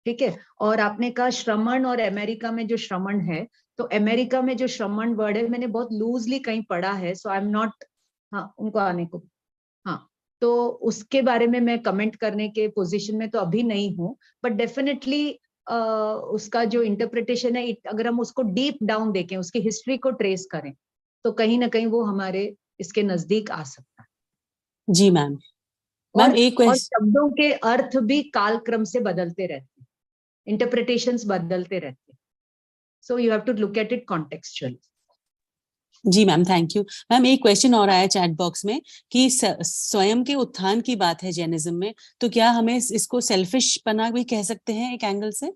ठीक है। और आपने कहा श्रमण और अमेरिका में जो श्रमण है, तो अमेरिका में जो श्रमण वर्ड है मैंने बहुत लूजली कहीं पढ़ा है, सो आई एम नॉट, हाँ उनको आने को, हाँ, तो उसके बारे में मैं कमेंट करने के पोजीशन में तो अभी नहीं हूँ, बट डेफिनेटली उसका जो इंटरप्रिटेशन है, अगर हम उसको डीप डाउन देखें, उसकी हिस्ट्री को ट्रेस करें, तो कहीं ना कहीं वो हमारे इसके नजदीक आ सकता है। जी मैम। मैम एक और क्वेश्चन, शब्दों के अर्थ भी कालक्रम से बदलते रहते हैं, इंटरप्रिटेशंस बदलते रहते हैं, so you have to look at it contextually. जी मैम थैंक यू। मैम एक क्वेश्चन और आया चैट बॉक्स में कि स्वयं के उत्थान की बात है जैनिज्म में, तो क्या हमें इसको सेल्फिश पना भी कह सकते हैं एक एंगल से?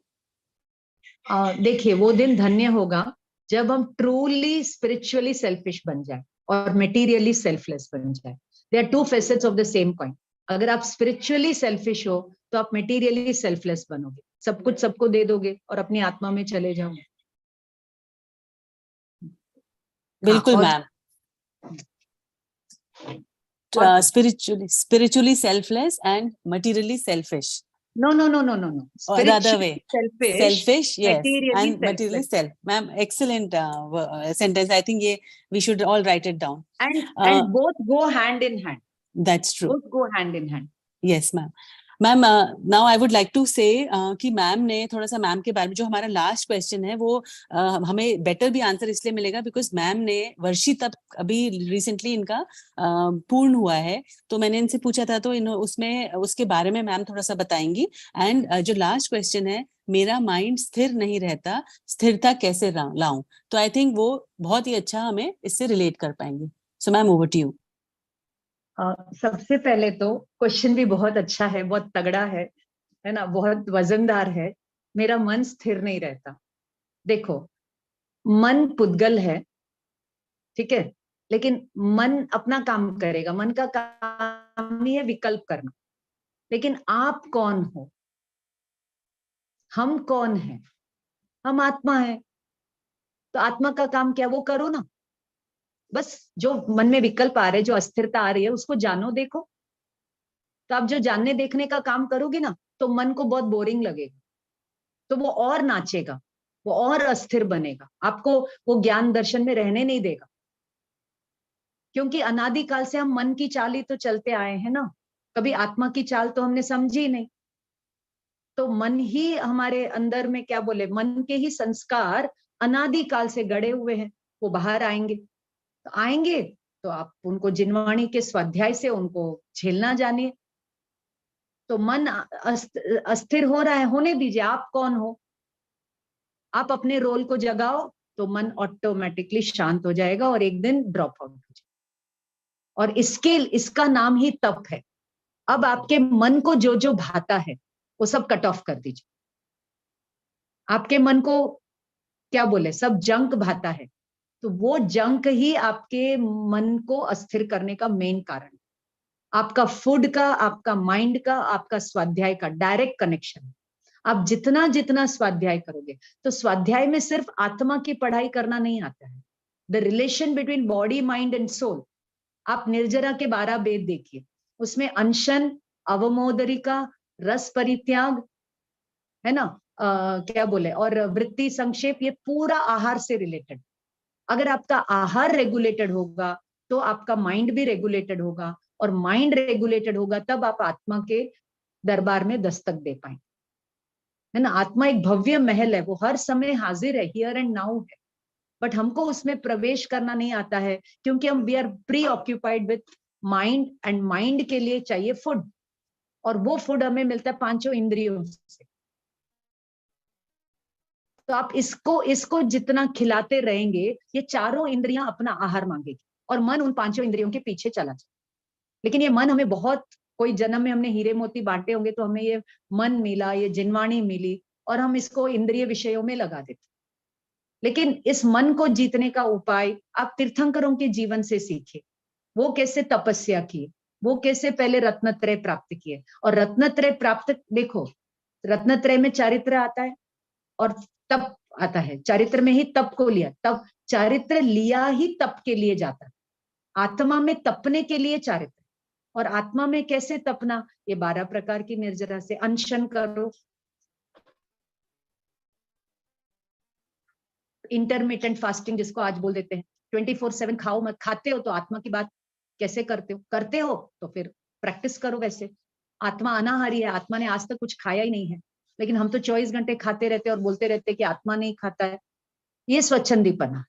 देखिए, वो दिन धन्य होगा जब हम ट्रूली स्पिरिचुअली सेल्फिश बन जाए और मटेरियली सेल्फलेस बन जाए। They are two facets of the same coin. अगर आप स्पिरिचुअली सेल्फिश हो तो आप मटेरियली सेल्फलेस बनोगे, सब कुछ सबको दे दोगे और अपनी आत्मा में चले जाओगे। बिल्कुल हाँ, ma'am, spiritually selfless and materially selfish. No. Or the other way, Spiritually selfish, yes, materially and materially selfless. self. Ma'am, excellent sentence. I think we should all write it down. And both go hand in hand. That's true. Both go hand in hand. Yes, ma'am. Ma'am now I would like to say कि मैम ने थोड़ा सा मैम के बारे में, जो हमारा लास्ट क्वेश्चन है वो हमें बेटर भी आंसर इसलिए मिलेगा बिकॉज मैम ने वर्षी तब अभी रिसेंटली इनका पूर्ण हुआ है, तो मैंने इनसे पूछा था, तो उसमें उसके बारे में मैम थोड़ा सा बताएंगी। एंड जो लास्ट क्वेश्चन है, मेरा माइंड स्थिर नहीं रहता, स्थिरता कैसे लाऊं, तो आई थिंक वो बहुत ही अच्छा हमें इससे रिलेट कर पाएंगे। So ma'am over to you. सबसे पहले तो क्वेश्चन भी बहुत अच्छा है, बहुत तगड़ा है ना, बहुत वजनदार है। मेरा मन स्थिर नहीं रहता। देखो, मन पुद्गल है, ठीक है, लेकिन मन अपना काम करेगा, मन का काम ही है विकल्प करना। लेकिन आप कौन हो, हम कौन है? हम आत्मा है। तो आत्मा का काम क्या, वो करो ना। बस जो मन में विकल्प आ रहे, जो अस्थिरता आ रही है, उसको जानो, देखो। तो आप जो जानने देखने का काम करोगे ना, तो मन को बहुत बोरिंग लगेगा, तो वो और नाचेगा, वो और अस्थिर बनेगा, आपको वो ज्ञान दर्शन में रहने नहीं देगा। क्योंकि अनादिकाल से हम मन की चाल ही तो चलते आए हैं ना, कभी आत्मा की चाल तो हमने समझी नहीं। तो मन ही हमारे अंदर में, क्या बोले, मन के ही संस्कार अनादिकाल से गड़े हुए हैं, वो बाहर आएंगे। तो आएंगे तो आप उनको जिनवाणी के स्वाध्याय से उनको झेलना जानिए। तो मन अस्थिर हो रहा है, होने दीजिए। आप कौन हो, आप अपने रोल को जगाओ, तो मन ऑटोमेटिकली शांत हो जाएगा और एक दिन ड्रॉप आउट हो जाएगा। और इसका नाम ही तप है। अब आपके मन को जो जो भाता है वो सब कट ऑफ कर दीजिए। आपके मन को क्या बोले, सब जंक भाता है, तो वो जंक ही आपके मन को अस्थिर करने का मेन कारण। आपका फूड का, आपका माइंड का, आपका स्वाध्याय का डायरेक्ट कनेक्शन। आप जितना जितना स्वाध्याय करोगे, तो स्वाध्याय में सिर्फ आत्मा की पढ़ाई करना नहीं आता है, the relation between body mind and soul. आप निर्जरा के 12 वेद देखिए, उसमें अनशन, अवमोदरिका, रस परित्याग, है ना, क्या बोले, और वृत्ति संक्षेप, ये पूरा आहार से रिलेटेड। अगर आपका आहार रेगुलेटेड होगा तो आपका माइंड भी रेगुलेटेड होगा, और माइंड रेगुलेटेड होगा तब आप आत्मा के दरबार में दस्तक दे पाएंगे, है ना। आत्मा एक भव्य महल है, वो हर समय हाजिर है, हियर एंड नाउ है, बट हमको उसमें प्रवेश करना नहीं आता है, क्योंकि हम we are preoccupied with mind, and mind के लिए चाहिए फूड, और वो फूड हमें मिलता है 5 इंद्रियों से। तो आप इसको जितना खिलाते रहेंगे, ये 4 इंद्रियां अपना आहार मांगेगी, और मन उन 5 इंद्रियों के पीछे चला जाए। लेकिन ये मन हमें बहुत, कोई जन्म में हमने हीरे मोती बांटे होंगे तो हमें ये मन मिला, ये जिनवाणी मिली, और हम इसको इंद्रिय विषयों में लगा देते। लेकिन इस मन को जीतने का उपाय आप तीर्थंकरों के जीवन से सीखे। वो कैसे तपस्या की, वो कैसे पहले रत्नत्रय प्राप्त किए, और रत्नत्रय प्राप्त, देखो रत्नत्रय में चारित्र आता है और तप आता है, चारित्र में ही तप को लिया, तब चारित्र लिया ही तप के लिए जाता है। आत्मा में तपने के लिए चारित्र, और आत्मा में कैसे तपना, ये 12 प्रकार की निर्जरा से। अनशन करो, इंटरमिटेंट फास्टिंग जिसको आज बोल देते हैं, 24/7 खाओ मत। खाते हो तो आत्मा की बात कैसे करते हो, करते हो तो फिर प्रैक्टिस करो वैसे। आत्मा अनाहारी है, आत्मा ने आज तक कुछ खाया ही नहीं है, लेकिन हम तो 24 घंटे खाते रहते और बोलते रहते कि आत्मा नहीं खाता है, ये स्वच्छंदीपना।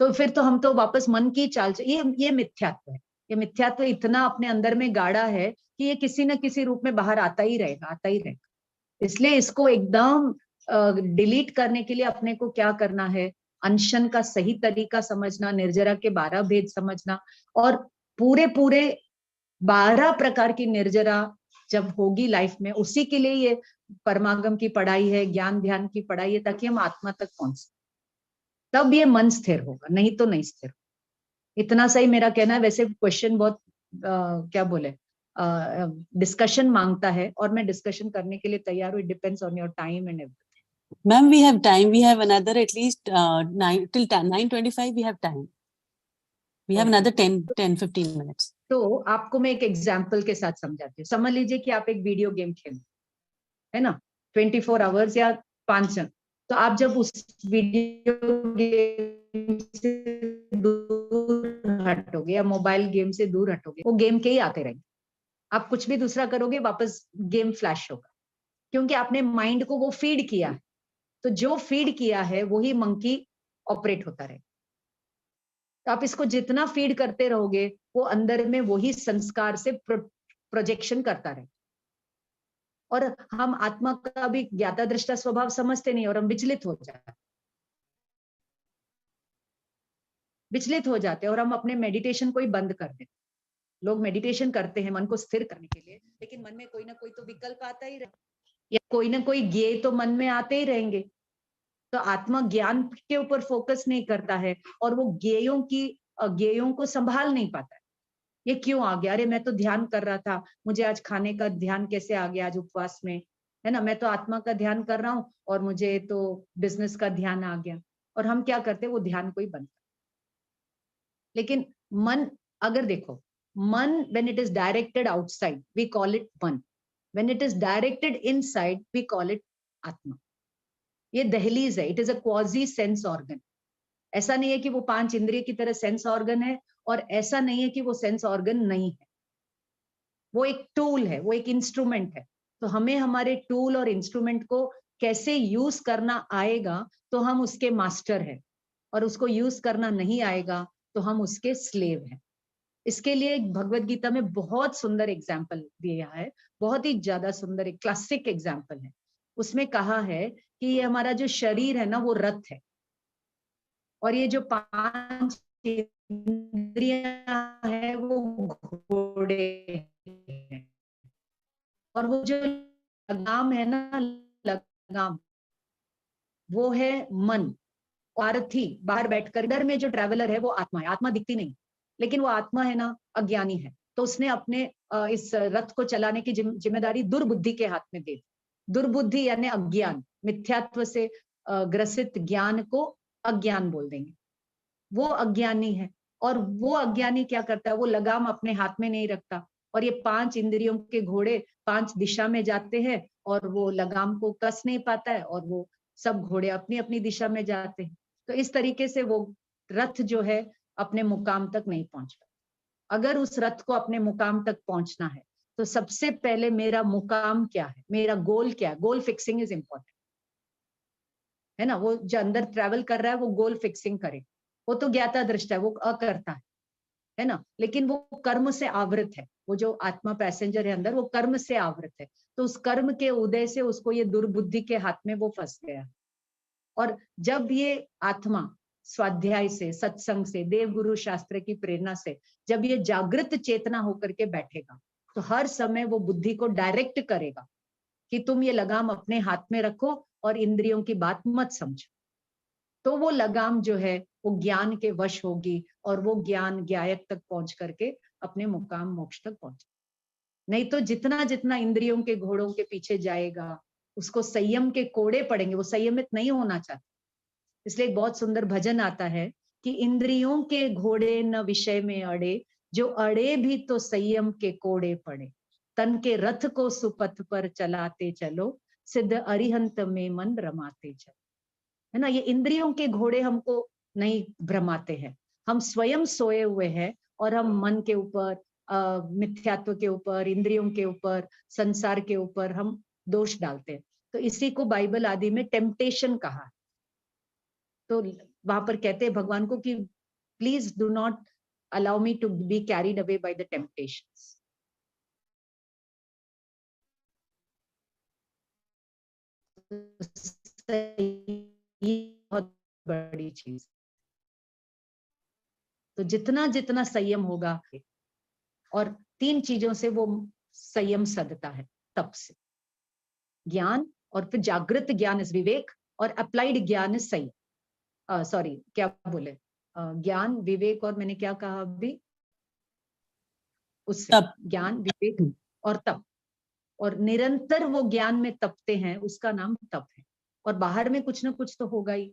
तो फिर तो हम तो वापस मन की चाल, ये मिथ्यात्व है। ये मिथ्यात्व इतना अपने अंदर में गाढ़ा है कि ये किसी न किसी रूप में बाहर आता ही रहेगा, आता ही रहेगा। इसलिए इसको एकदम डिलीट करने के लिए अपने को क्या करना है, अनशन का सही तरीका समझना, निर्जरा के 12 भेद समझना, और पूरे पूरे 12 प्रकार की निर्जरा जब होगी लाइफ में, उसी के लिए ये परमागम की पढ़ाई है, ज्ञान ध्यान की पढ़ाई है, ताकि हम आत्मा तक पहुंच, तब ये मन स्थिर होगा, नहीं तो नहीं स्थिर। इतना सही मेरा कहना है। वैसे क्वेश्चन बहुत क्या बोले, डिस्कशन मांगता है, और मैं डिस्कशन करने के लिए तैयार हूँ। It depends on your time and everything. Ma'am, we have time. We have another at least 9:25. We have time. We have another 10-15 minutes. तो आपको मैं एक एग्जाम्पल के साथ समझाती हूँ। समझ लीजिए कि आप एक वीडियो गेम खेल, है ना, 24 आवर्स या 5 जन, तो आप जब उस वीडियो गेम से दूर हटोगे या मोबाइल गेम से दूर हटोगे, वो गेम के ही आते रहेंगे। आप कुछ भी दूसरा करोगे, वापस गेम फ्लैश होगा, क्योंकि आपने माइंड को वो फीड किया है। तो जो फीड किया है वही मंकी ऑपरेट होता रहेगा। तो आप इसको जितना फीड करते रहोगे, वो अंदर में वही संस्कार से प्रोजेक्शन करता रहे। और हम आत्मा का भी ज्ञाता दृष्टा स्वभाव समझते नहीं, और हम विचलित हो जाते हैं, और हम अपने मेडिटेशन को ही बंद कर देते। लोग मेडिटेशन करते हैं मन को स्थिर करने के लिए, लेकिन मन में कोई ना कोई तो विकल्प आता ही रहेगा, या कोई ना कोई ज्ञेय तो मन में आते ही रहेंगे। तो आत्मा ज्ञान के ऊपर फोकस नहीं करता है, और वो ज्ञेयों को संभाल नहीं पाता है। ये क्यों आ गया, अरे मैं तो ध्यान कर रहा था, मुझे आज खाने का ध्यान कैसे आ गया आज उपवास में, है ना, मैं तो आत्मा का ध्यान कर रहा हूँ और मुझे तो बिजनेस का ध्यान आ गया। और हम क्या करते हैं, वो ध्यान को ही बंद करते। लेकिन मन, अगर देखो, man when it is directed outside we call it man, when it is directed inside we call it atma. ये दहलीज है, it is a quasi sense organ. ऐसा नहीं है कि वो 5 इंद्रिय की तरह सेंस ऑर्गन है, और ऐसा नहीं है कि वो सेंस ऑर्गन नहीं है। वो एक टूल है, वो एक इंस्ट्रूमेंट है। तो हमें हमारे टूल और इंस्ट्रूमेंट को कैसे यूज करना आएगा तो हम उसके मास्टर हैं, और उसको यूज करना नहीं आएगा तो हम उसके स्लेव हैं। इसके लिए भगवत गीता में बहुत सुंदर एग्जाम्पल दिया है, बहुत ही ज्यादा सुंदर, एक क्लासिक एग्जाम्पल है। उसमें कहा है कि ये हमारा जो शरीर है ना, वो रथ है, और ये जो 5 इंद्रियां है वो घोड़े हैं, और वो जो लगाम है ना, लगाम वो है मन। सारथी बाहर बैठकर, इधर में जो ट्रैवलर है वो आत्मा है, आत्मा दिखती नहीं, लेकिन वो आत्मा है ना अज्ञानी है, तो उसने अपने इस रथ को चलाने की जिम्मेदारी दुर्बुद्धि के हाथ में दे दी। दुर्बुद्धि यानी अज्ञान, मिथ्यात्व से ग्रसित ज्ञान को अज्ञान बोल देंगे। वो अज्ञानी है, और वो अज्ञानी क्या करता है, वो लगाम अपने हाथ में नहीं रखता, और ये 5 इंद्रियों के घोड़े 5 दिशा में जाते हैं, और वो लगाम को कस नहीं पाता है, और वो सब घोड़े अपनी अपनी दिशा में जाते हैं। तो इस तरीके से वो रथ जो है अपने मुकाम तक नहीं पहुंच पाता। अगर उस रथ को अपने मुकाम तक पहुंचना है तो सबसे पहले मेरा मुकाम क्या है, मेरा गोल क्या है। गोल फिक्सिंग इज इंपॉर्टेंट, है ना। वो जो अंदर ट्रैवल कर रहा है वो गोल फिक्सिंग करे, वो तो ज्ञाता दृष्टा है, वो अकर्ता है ना, लेकिन वो कर्म से आवृत है। वो जो आत्मा पैसेंजर है अंदर, वो कर्म से आवृत है। तो उस कर्म के उदय से उसको ये दुर्बुद्धि के हाथ में वो फंस गया। और जब ये आत्मा स्वाध्याय से, सत्संग से, देव गुरु शास्त्र की प्रेरणा से जब ये जागृत चेतना होकर के बैठेगा, तो हर समय वो बुद्धि को डायरेक्ट करेगा कि तुम ये लगाम अपने हाथ में रखो और इंद्रियों की बात मत समझो। तो वो लगाम जो है वो ज्ञान के वश होगी, और वो ज्ञान ज्ञायक तक पहुंच करके अपने मुकाम मोक्ष तक पहुंचे। नहीं तो जितना जितना इंद्रियों के घोड़ों के पीछे जाएगा, उसको संयम के कोड़े पड़ेंगे, वो संयमित नहीं होना चाहता। इसलिए एक बहुत सुंदर भजन आता है कि इंद्रियों के घोड़े न विषय में अड़े, जो अड़े भी तो संयम के कोड़े पड़े। तन के रथ को सुपथ पर चलाते चलो, सिद्ध अरिहंत में मन रमाते चलो। है ना, ये इंद्रियों के घोड़े हमको नहीं भ्रमाते हैं, हम स्वयं सोए हुए हैं, और हम मन के ऊपर, मिथ्यात्व के ऊपर, इंद्रियों के ऊपर, संसार के ऊपर हम दोष डालते हैं। तो इसी को बाइबल आदि में टेम्पटेशन कहा। तो वहां पर कहते हैं भगवान को कि please do not allow me to be carried away by the temptations. बहुत बड़ी चीज। तो जितना जितना संयम होगा, और 3 चीजों से वो संयम सदता है, तप से, ज्ञान, और फिर जागृत ज्ञान इस विवेक, और अप्लाइड ज्ञान इस संयम। सॉरी, क्या बोले, ज्ञान, विवेक, और मैंने क्या कहा अभी, उससे ज्ञान, विवेक और तप। और निरंतर वो ज्ञान में तपते हैं, उसका नाम तप है। और बाहर में कुछ ना कुछ तो होगा ही।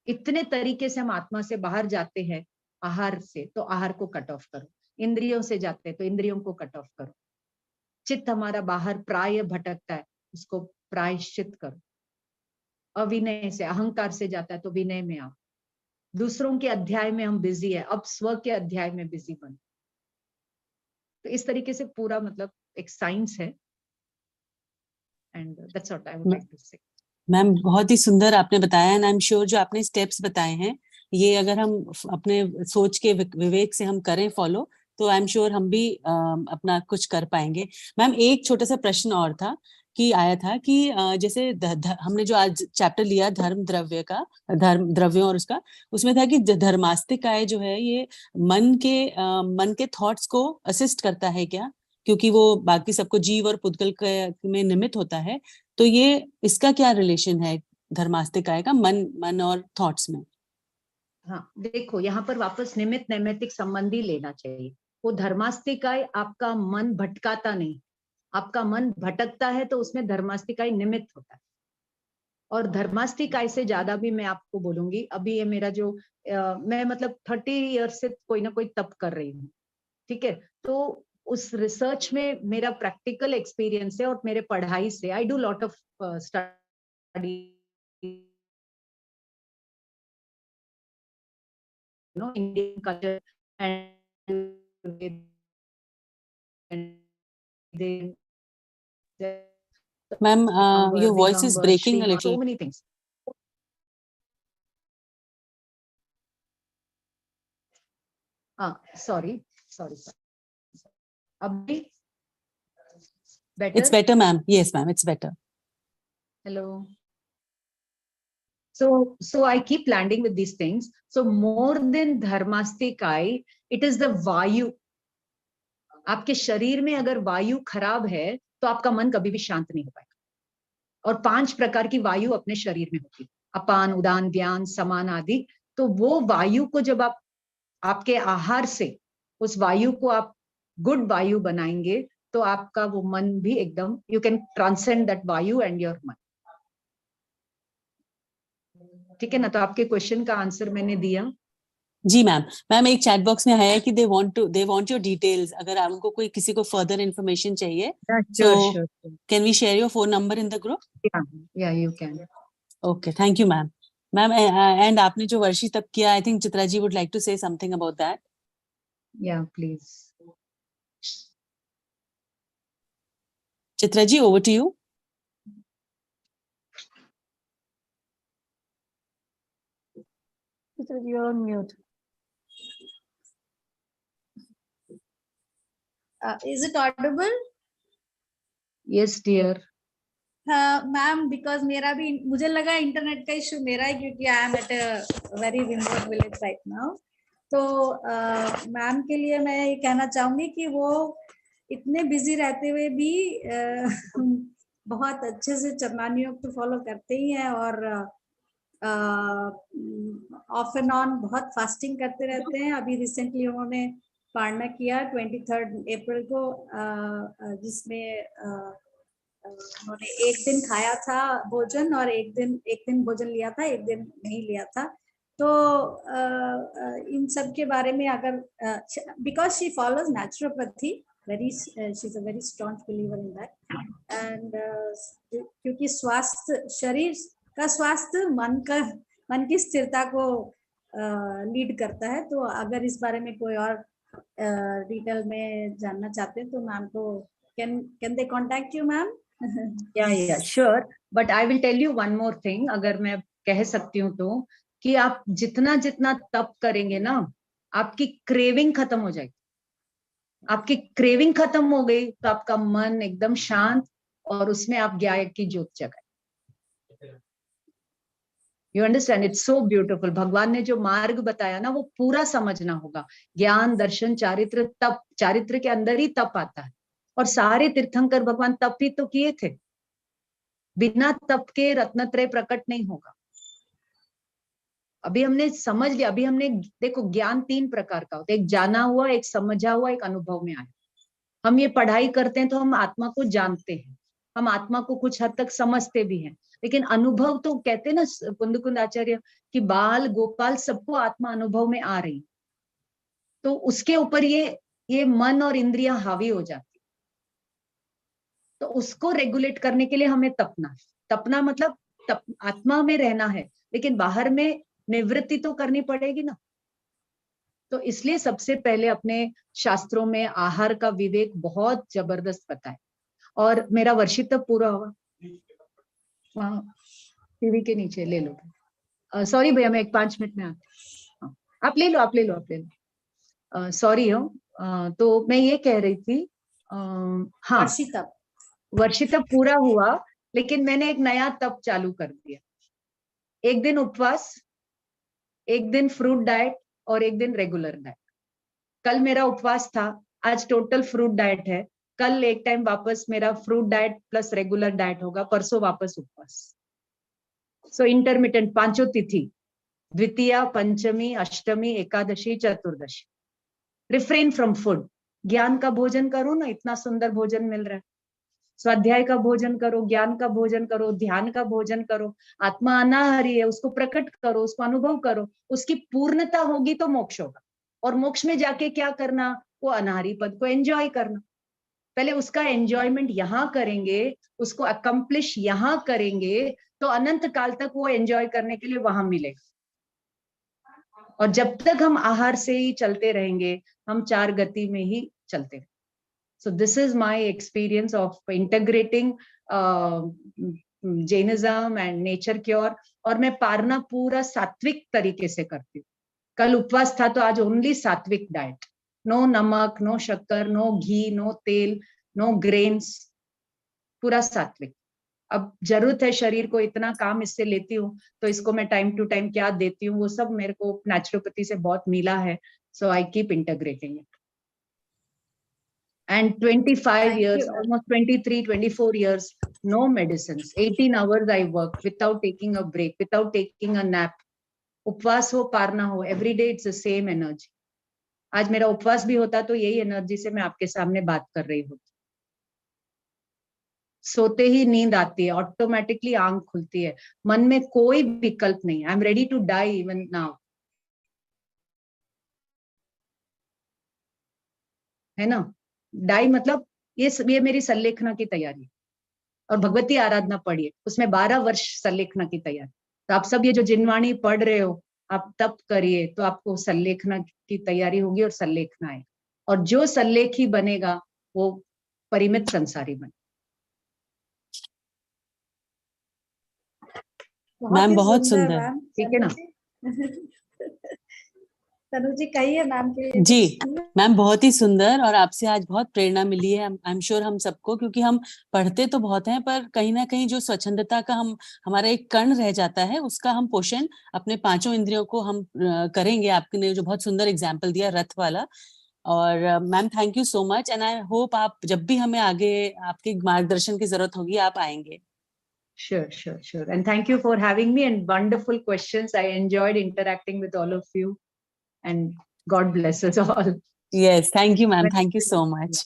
इतने तरीके से हम आत्मा से बाहर जाते हैं, आहार से, तो आहार को कट ऑफ करो। इंद्रियों से जाते हैं तो इंद्रियों को कट ऑफ करो। चित्त हमारा बाहर प्राय भटकता है, उसको प्रायश्चित करो। अविनय से, अहंकार से जाता है तो विनय में आओ। दूसरों के अध्याय में हम बिजी है, अब स्व के अध्याय में बिजी बनो। तो इस तरीके से पूरा मतलब एक साइंस है। And that's what I would like to say. Ma'am बहुत ही सुंदर आपने बताया, एंड आई एम श्योर जो आपने स्टेप्स बताए हैं, ये अगर हम अपने सोच के विवेक से हम करें फॉलो, तो आई एम श्योर हम भी अपना कुछ कर पाएंगे। मैम एक छोटा सा प्रश्न और था कि आया था कि जैसे हमने जो आज चैप्टर लिया धर्म द्रव्य का, धर्म द्रव्यों और उसका, उसमें था कि धर्मास्तिकाय जो है ये मन के थॉट्स को असिस्ट करता है क्या, क्योंकि वो बाकी सबको जीव और पुद्गल में निमित्त होता है। तो ये इसका क्या रिलेशन है धर्मास्तिकाय का मन और थॉट्स में? हाँ देखो, यहाँ पर वापस निमित्त नैमित्तिक संबंधी लेना चाहिए। वो धर्मास्तिकाय आपका मन भटकाता नहीं, आपका मन भटकता है तो उसमें धर्मास्तिकाय निमित्त होता है। और धर्मास्तिकाय से ज्यादा भी मैं आपको बोलूंगी, अभी ये मेरा जो मैं मतलब 30 ईयर से कोई ना कोई तप कर रही हूँ, ठीक है। तो उस रिसर्च में मेरा प्रैक्टिकल एक्सपीरियंस है, और मेरे पढ़ाई से, I do lot of study, Indian culture, and Ma'am, your voice is breaking a little. So many things. Sorry. Abhi better? It's better, ma'am. Yes, ma'am, it's better. Hello. So I keep landing with these things. So more than dharmastikai, it is the vayu. आपके शरीर में अगर वायु खराब है तो आपका मन कभी भी शांत नहीं हो पाएगा। और 5 प्रकार की वायु अपने शरीर में होती है, अपान, उदान, व्यान, समान आदि। तो वो वायु को जब आप आपके आहार से उस वायु को आप गुड वायु बनाएंगे तो आपका वो मन भी एकदम, यू कैन ट्रांसेंड दैट वायु एंड योर मन। ठीक है ना? तो आपके क्वेश्चन का आंसर मैंने दिया। जी मैम। मैम एक चैट बॉक्स में आया है कि दे वांट योर डिटेल्स, अगर आपको कोई किसी को फर्दर इन्फॉर्मेशन चाहिए तो can we share your phone number in the group? Yeah you can. Okay, thank you ma'am. Ma'am and आपने जो वर्षी तप किया, I think Chitra ji would like to say something about that. Yeah please Chitra ji, over to you. Chitra ji on mute. Is it audible? Yes dear. Ma'am, because मुझे लगा इंटरनेट का इशू मेरा है, क्योंकि I am at a very remote village right now. तो मैम के लिए मैं ये कहना चाहूंगी कि वो इतने बिजी रहते हुए भी बहुत अच्छे से चरणानी योग तो फॉलो करते ही हैं, और ऑफ एंड ऑन बहुत फास्टिंग करते रहते हैं। अभी रिसेंटली उन्होंने पारणा किया 23 अप्रैल को, जिसमें उन्होंने एक दिन खाया था भोजन और एक दिन भोजन लिया था, एक दिन नहीं लिया था। तो इन सब के बारे में अगर because she follows naturopathy, she is a very strong believer in that, and क्योंकि स्वास्थ्य, शरीर का स्वास्थ्य मन की स्थिरता को लीड करता है। तो अगर इस बारे में कोई और डिटेल में जानना चाहते हैं तो मैम को can they contact you ma'am? Yeah sure, but I will tell you one more thing, अगर मैं कह सकती हूँ तो, कि आप जितना जितना तप करेंगे ना, आपकी क्रेविंग खत्म हो जाएगी। आपकी क्रेविंग खत्म हो गई तो आपका मन एकदम शांत, और उसमें आप ज्ञान की ज्योत जगाए। You understand? It's so beautiful. भगवान ने जो मार्ग बताया ना, वो पूरा समझना होगा। ज्ञान, दर्शन, चारित्र, तप। चारित्र के अंदर ही तप आता है, और सारे तीर्थंकर भगवान तप ही तो किए थे। बिना तप के रत्नत्रय प्रकट नहीं होगा। अभी हमने समझ लिया, अभी हमने देखो, ज्ञान 3 प्रकार का होता है, एक जाना हुआ, एक समझा हुआ, एक अनुभव में आया। हम ये पढ़ाई करते हैं तो हम आत्मा को जानते हैं, हम आत्मा को कुछ हद तक समझते भी हैं, लेकिन अनुभव तो कहते हैं ना कुंद आचार्य कि बाल गोपाल सबको आत्मा अनुभव में आ रही, तो उसके ऊपर ये मन और इंद्रियां हावी हो जाती। तो उसको रेगुलेट करने के लिए हमें तपना मतलब आत्मा में रहना है, लेकिन बाहर में निवृत्ति तो करनी पड़ेगी ना। तो इसलिए सबसे पहले अपने शास्त्रों में आहार का विवेक बहुत जबरदस्त बताए। और मेरा वर्षित तब पूरा हुआ, वहाँ टीवी के नीचे ले लो। सॉरी भैया, मैं 5 मिनट में आती। आप ले लो। सॉरी हो। तो मैं ये कह रही थी, हाँ, वर्षित तब पूरा हुआ, लेकिन मैंने एक नया तप चालू कर दिया। एक दिन उपवास, एक दिन फ्रूट डाइट और एक दिन रेगुलर डाइट। कल मेरा उपवास था, आज टोटल फ्रूट डाइट है। कल एक टाइम वापस मेरा fruit diet plus regular diet होगा, परसों वापस उपवास। सो इंटरमिटेंट 5 तिथि, द्वितीया, पंचमी, अष्टमी, एकादशी, चतुर्दशी। Refrain from food. ज्ञान का भोजन करो ना, इतना सुंदर भोजन मिल रहा है। स्वाध्याय का भोजन करो, ज्ञान का भोजन करो, ध्यान का भोजन करो। आत्मा अनाहरी है, उसको प्रकट करो, उसको अनुभव करो। उसकी पूर्णता होगी तो मोक्ष होगा, और मोक्ष में जाके क्या करना? वो अनाहरी पद को एंजॉय करना। पहले उसका एंजॉयमेंट यहाँ करेंगे, उसको अकम्प्लिश यहाँ करेंगे, तो अनंत काल तक वो एंजॉय करने के लिए वहां मिलेगा। और जब तक हम आहार से ही चलते रहेंगे, हम 4 गति में ही चलते रहेंगे। So this is my experience of integrating Jainism and nature cure। और मैं पारना पूरा सात्विक तरीके से करती हूँ। कल उपवास था तो आज ओनली सात्विक डाइट, नो नमक, नो शक्कर, नो घी, नो तेल, नो ग्रेन्स, पूरा सात्विक। अब जरूरत है, शरीर को इतना काम इससे लेती हूँ, तो इसको मैं टाइम टू टाइम क्या देती हूँ, वो सब मेरे को नेचुरोपैथी से बहुत मिला है। So I keep integrating it. And 25 Thank years, you. almost 23, 24 years, no medicines. 18 hours I worked without taking a break, without taking a nap. उपवास हो पार ना हो, every day it's the same energy. आज मेरा उपवास भी होता तो यही एनर्जी से मैं आपके सामने बात कर रही हूँ. सोते ही नींद आती है, ऑटोमेटिकली आंख खुलती है, मन में कोई विकल्प नहीं. I am ready to die even now. है ना? डाई मतलब ये मेरी संलेखना की तैयारी और भगवती आराधना पढ़िए, उसमें 12 वर्ष संलेखना की तैयारी. तो आप सब ये जो जिनवाणी पढ़ रहे हो, आप तप करिए तो आपको संलेखना की तैयारी होगी और संलेखना है. और जो संलेखी बनेगा वो परिमित संसारी बने. मैम बहुत सुंदर. मैम, ठीक है ना? तनु जी कहिए मैम के लिए. जी मैम, बहुत ही सुंदर, और आपसे आज बहुत प्रेरणा मिली है आई एम श्योर हम सबको, क्योंकि हम पढ़ते तो बहुत हैं पर कहीं ना कहीं जो स्वच्छंदता का हमारा एक कण रह जाता है, उसका हम पोषण अपने पांचों इंद्रियों को हम करेंगे. आपने जो बहुत सुंदर एग्जाम्पल दिया रथ वाला, और ma'am thank you so much, and I hope आप जब भी हमें आगे आपके मार्गदर्शन की जरूरत होगी आप आएंगे. Sure. And thank you for having me, and wonderful questions. I enjoyed interacting with all of you, and God bless us all. Yes, thank you ma'am, thank you so much.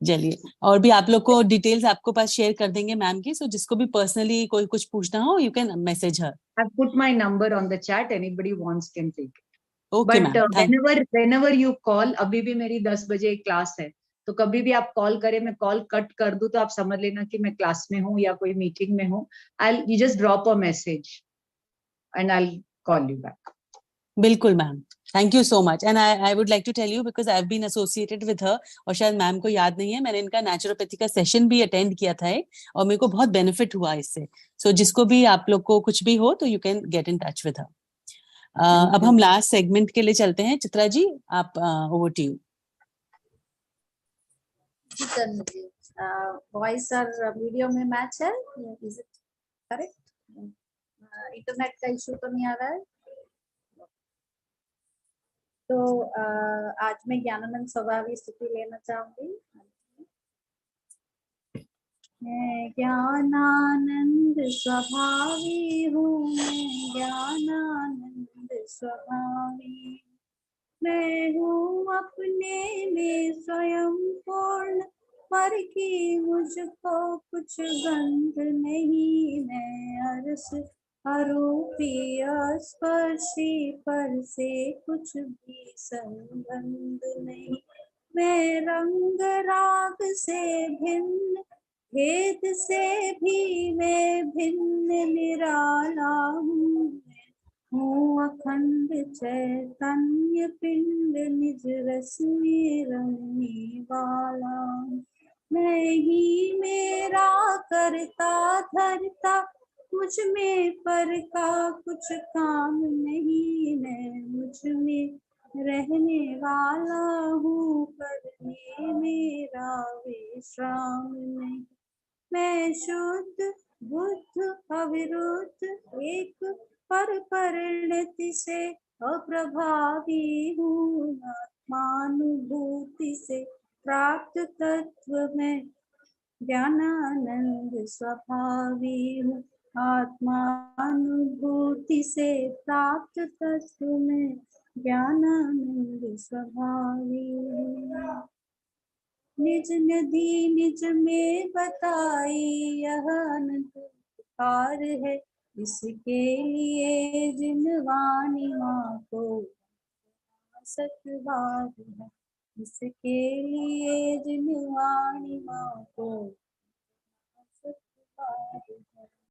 चलिए, और भी आप लोग को डिटेल्स आपको पास शेयर कर देंगे मैम की, सो जिसको भी पर्सनली कोई कुछ पूछना हो you can message her. I've put my number on the chat. Anybody wants can take it. Okay But ma'am, whenever you call, अभी भी मेरी 10 बजे क्लास है, तो कभी भी आप कॉल करें, मैं कॉल कट कर दूं तो आप समझ लेना कि मैं क्लास में हूँ या कोई मीटिंग में हूँ. You just drop a message and I'll call you back. बिल्कुल ma'am, thank you so much. And I would like to tell you because I have been associated with her, और शायद मैम को याद नहीं है, मैंने इनका नेचुरोपैथी का सेशन भी अटेंड किया था और मेरे को बहुत बेनिफिट हुआ इससे. सो जिसको भी आप लोग को कुछ भी हो तो you can get in touch with her. अब हम लास्ट सेगमेंट के लिए चलते हैं. चित्रा जी, आप ओवर टू यू. वॉइस और वीडियो में मैच है, इज इट करेक्ट? इंटरनेट का इशू तो नहीं आ रहा है? तो आज मैं ज्ञानानंद स्वभावी स्थिति लेना चाहूंगी. मैं ज्ञानानंद स्वभावी हूँ, मैं ज्ञानानंद स्वभावी. मैं हूँ अपने में स्वयं पूर्ण, पर की मुझको कुछ गंध नहीं. मैं अरस अरूपी अस्पर्शी, पर से कुछ भी संबंध नहीं. मैं रंग राग से भिन्न, भेद से भी मैं भिन्न निराला हूँ. हूँ अखंड चैतन्य पिंड, निज रस में रमने वाला. मैं ही मेरा करता धरता, मुझ में पर का कुछ काम नहीं. मैं मुझ में रहने वाला हूँ, करने मेरा विश्राम नहीं. मैं शुद्ध बुद्ध अविरुद्ध एक पर परिणति से अप्रभावी हूँ. आत्मानुभूति से प्राप्त तत्व में ज्ञानानंद स्वभावी हूँ. आत्मानुभूति से प्राप्त तत्व में ज्ञानानंद स्वभावी हूँ. निज नदी निज में बताई, यह अनंत पार है. इसके लिए जिन वाणी माँ को सतवाद है. इसके लिए जिन वाणी माँ को सतवाद है.